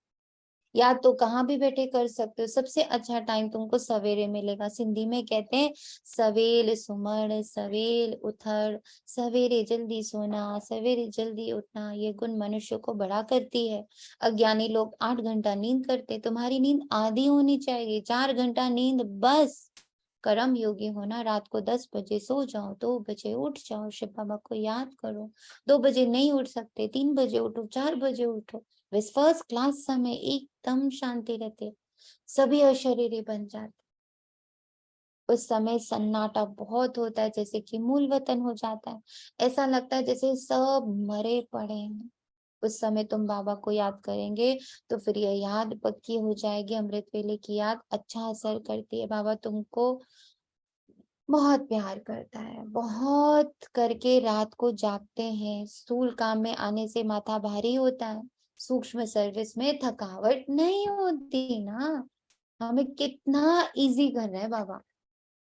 या तो कहाँ भी बैठे कर सकते हो। सबसे अच्छा टाइम तुमको सवेरे मिलेगा। सिंधी में कहते हैं सवेल सुमण सवेल उथड़, सवेरे जल्दी सोना सवेरे जल्दी उठना, ये गुण मनुष्य को बड़ा करती है। अज्ञानी लोग 8 घंटा नींद करते, तुम्हारी नींद आधी होनी चाहिए, 4 घंटा नींद बस। कर्म योगी होना, रात को 10 बजे सो जाओ, 2 बजे उठ जाओ, शिव बाबा को याद करो। 2 बजे नहीं उठ सकते, 3 बजे उठो, 4 बजे उठो, बस फर्स्ट क्लास समय, एकदम शांति रहती, सभी अशरीरी बन जाते। उस समय सन्नाटा बहुत होता है, जैसे कि मूल वतन हो जाता है। ऐसा लगता है जैसे सब मरे पड़े हैं। उस समय तुम बाबा को याद करेंगे तो फिर यह याद पक्की हो जाएगी। अमृत वेले की याद अच्छा असर करती है। बाबा तुमको बहुत प्यार करता है, बहुत करके रात को जागते हैं। स्थूल काम में आने से माथा भारी होता है, सूक्ष्म सर्विस में थकावट नहीं होती ना। हमें कितना इजी कर रहे हैं बाबा।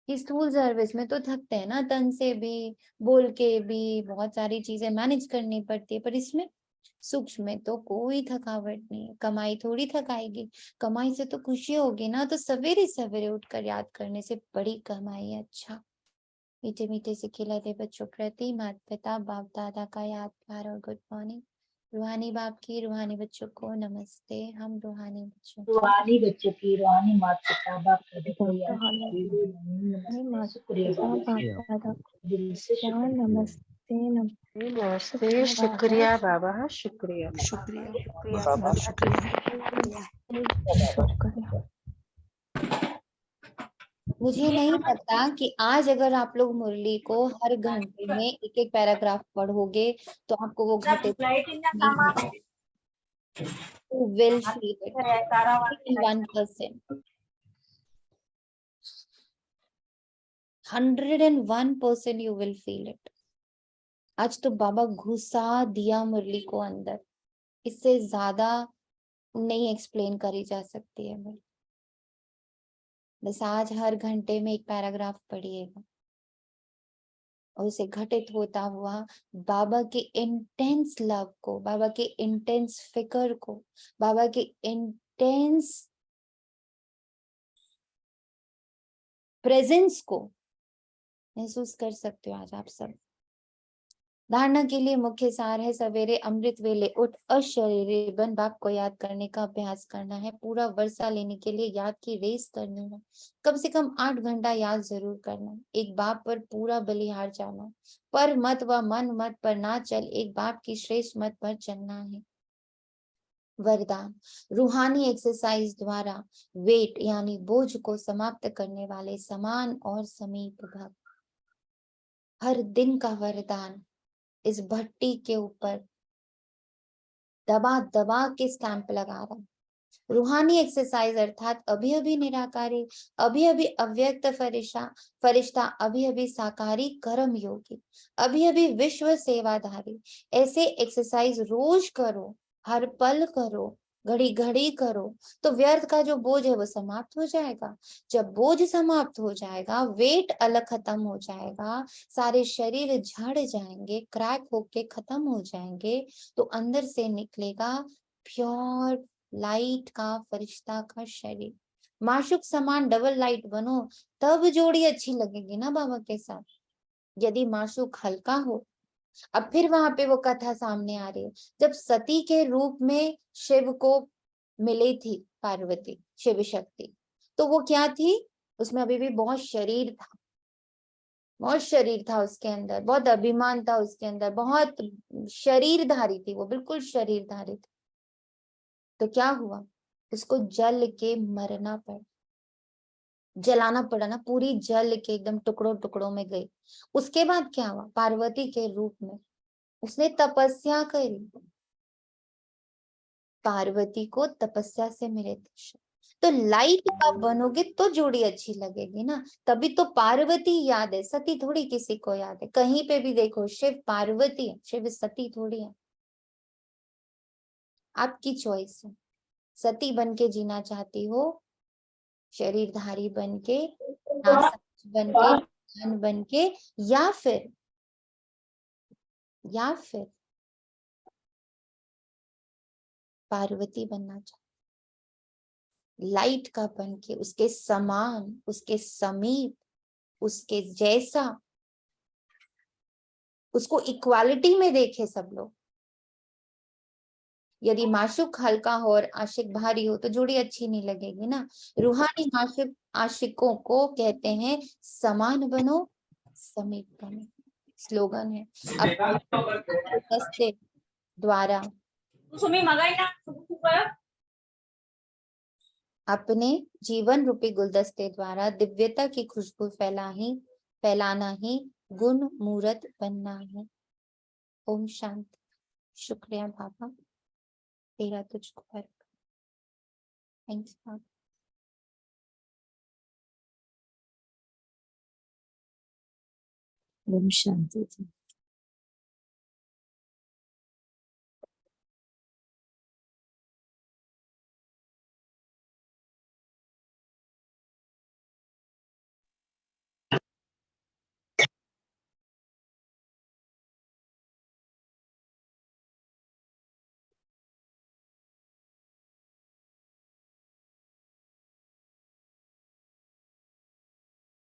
कि स्थूल सर्विस में तो थकते हैं ना, तन से भी, बोल के भी, बहुत सारी चीजें मैनेज करनी पड़ती है। पर इसमें सूक्ष्म में तो कोई थकावट नहीं है। कमाई थोड़ी थकाएगी, कमाई से तो खुशी होगी ना। तो सवेरे सवेरे उठकर याद करने से बड़ी कमाई है। अच्छा, मीठे मीठे से खिलाते बच्चों प्रति माता पिता बाप दादा का याद प्यार और गुड मॉर्निंग। रूहानी बाप की रूहानी बच्चों को नमस्ते। हम रूहानी बच्चों की रूहानी बच्चों की रूहानी माता पिता बाप दादा को याद रूहानी नमस्ते, शुक्रिया माता बाबा, बाप दादा दिल से का शुक्रिया। नमस्ते नमस्ते, शुक्रिया बाबा, शुक्रिया। शुक्रिया बाबा, शुक्रिया। शुक्रिया। मुझे नहीं लगता कि आज अगर आप लोग मुरली को हर घंटे में एक एक पैराग्राफ पढ़ोगे तो आपको वो घटित नहीं होगा। You will feel it. 1%. 101% you will feel it. आज तो बाबा घुसा दिया मुरली को अंदर, इससे ज्यादा नहीं एक्सप्लेन करी जा सकती है मुरली। बस आज हर घंटे में एक पैराग्राफ पढ़िएगा और उसे घटित होता हुआ बाबा के इंटेंस लव को, बाबा के इंटेंस फिकर को, बाबा के इंटेंस प्रेजेंस को महसूस कर सकते हो आज आप सब। धारणा के लिए मुख्य सार है सवेरे अमृत वेले उठ अशरीरी बन बाप को याद करने का अभ्यास करना है। पूरा वर्षा लेने के लिए याद की रेस करनी है। कम से कम 8 घंटा याद जरूर करना है। एक बाप पर पूरा बलिहार जाना, पर मत व मन मत पर ना चल, एक बाप की श्रेष्ठ मत पर चलना है। वरदान, रूहानी एक्सरसाइज द्वारा वेट यानी बोझ को समाप्त करने वाले समान और समीप भक्त। हर दिन का वरदान इस भट्टी के ऊपर दबा दबा के स्टैंप लगा रहा है। रूहानी एक्सरसाइज अर्थात अभी अभी निराकारी, अभी अभी अव्यक्त फरिश्ता, अभी अभी साकारी कर्म योगी, अभी अभी विश्व सेवाधारी। ऐसे एक्सरसाइज रोज करो, हर पल करो, घड़ी घड़ी करो, तो व्यर्थ का जो बोझ है वो समाप्त हो जाएगा। जब बोझ समाप्त हो जाएगा, वेट अलग खत्म हो जाएगा, सारे शरीर झड़ जाएंगे, क्रैक होके खत्म हो जाएंगे, तो अंदर से निकलेगा प्योर लाइट का फरिश्ता का शरीर। माशुक समान डबल लाइट बनो, तब जोड़ी अच्छी लगेगी ना बाबा के साथ। यदि माशुक हल्का हो, अब फिर वहां पे वो कथा सामने आ रही है, जब सती के रूप में शिव को मिली थी पार्वती, शिव शक्ति, तो वो क्या थी, उसमें अभी भी बहुत शरीर था, बहुत शरीर था उसके अंदर, बहुत अभिमान था उसके अंदर, बहुत शरीरधारी थी वो, बिल्कुल शरीरधारी थी। तो क्या हुआ, उसको जल के मरना पड़ा, जलाना पड़ा ना, पूरी जल के एकदम टुकड़ों टुकड़ों में गई। उसके बाद क्या हुआ, पार्वती के रूप में उसने तपस्या करी, पार्वती को तपस्या से मिले थे। तो लाइट का बनोगे तो जोड़ी अच्छी लगेगी ना, तभी तो पार्वती याद है, सती थोड़ी किसी को याद है। कहीं पे भी देखो शिव पार्वती है, शिव सती थोड़ी है। आपकी चॉइस है, सती बन के जीना चाहती हो, शरीरधारी बन के, नासक बन के, धन बन के, या फिर पार्वती बनना चाहती, लाइट का बन के, उसके समान, उसके समीप, उसके जैसा, उसको इक्वालिटी में देखे सब लोग। यदि माशुक हल्का हो और आशिक भारी हो तो जोड़ी अच्छी नहीं लगेगी ना। रूहानी माशुक आशिकों को कहते हैं समान बनो, समीप बनो। स्लोगन है अपने गुलदस्ते द्वारा, अपने जीवन रूपी गुलदस्ते द्वारा दिव्यता की खुशबू फैलाना ही गुण मूरत बनना है। ओम शांति। शुक्रिया बाबा, तेरा तुझको अर्पण। थैंक्स बाबा। ओम शांति।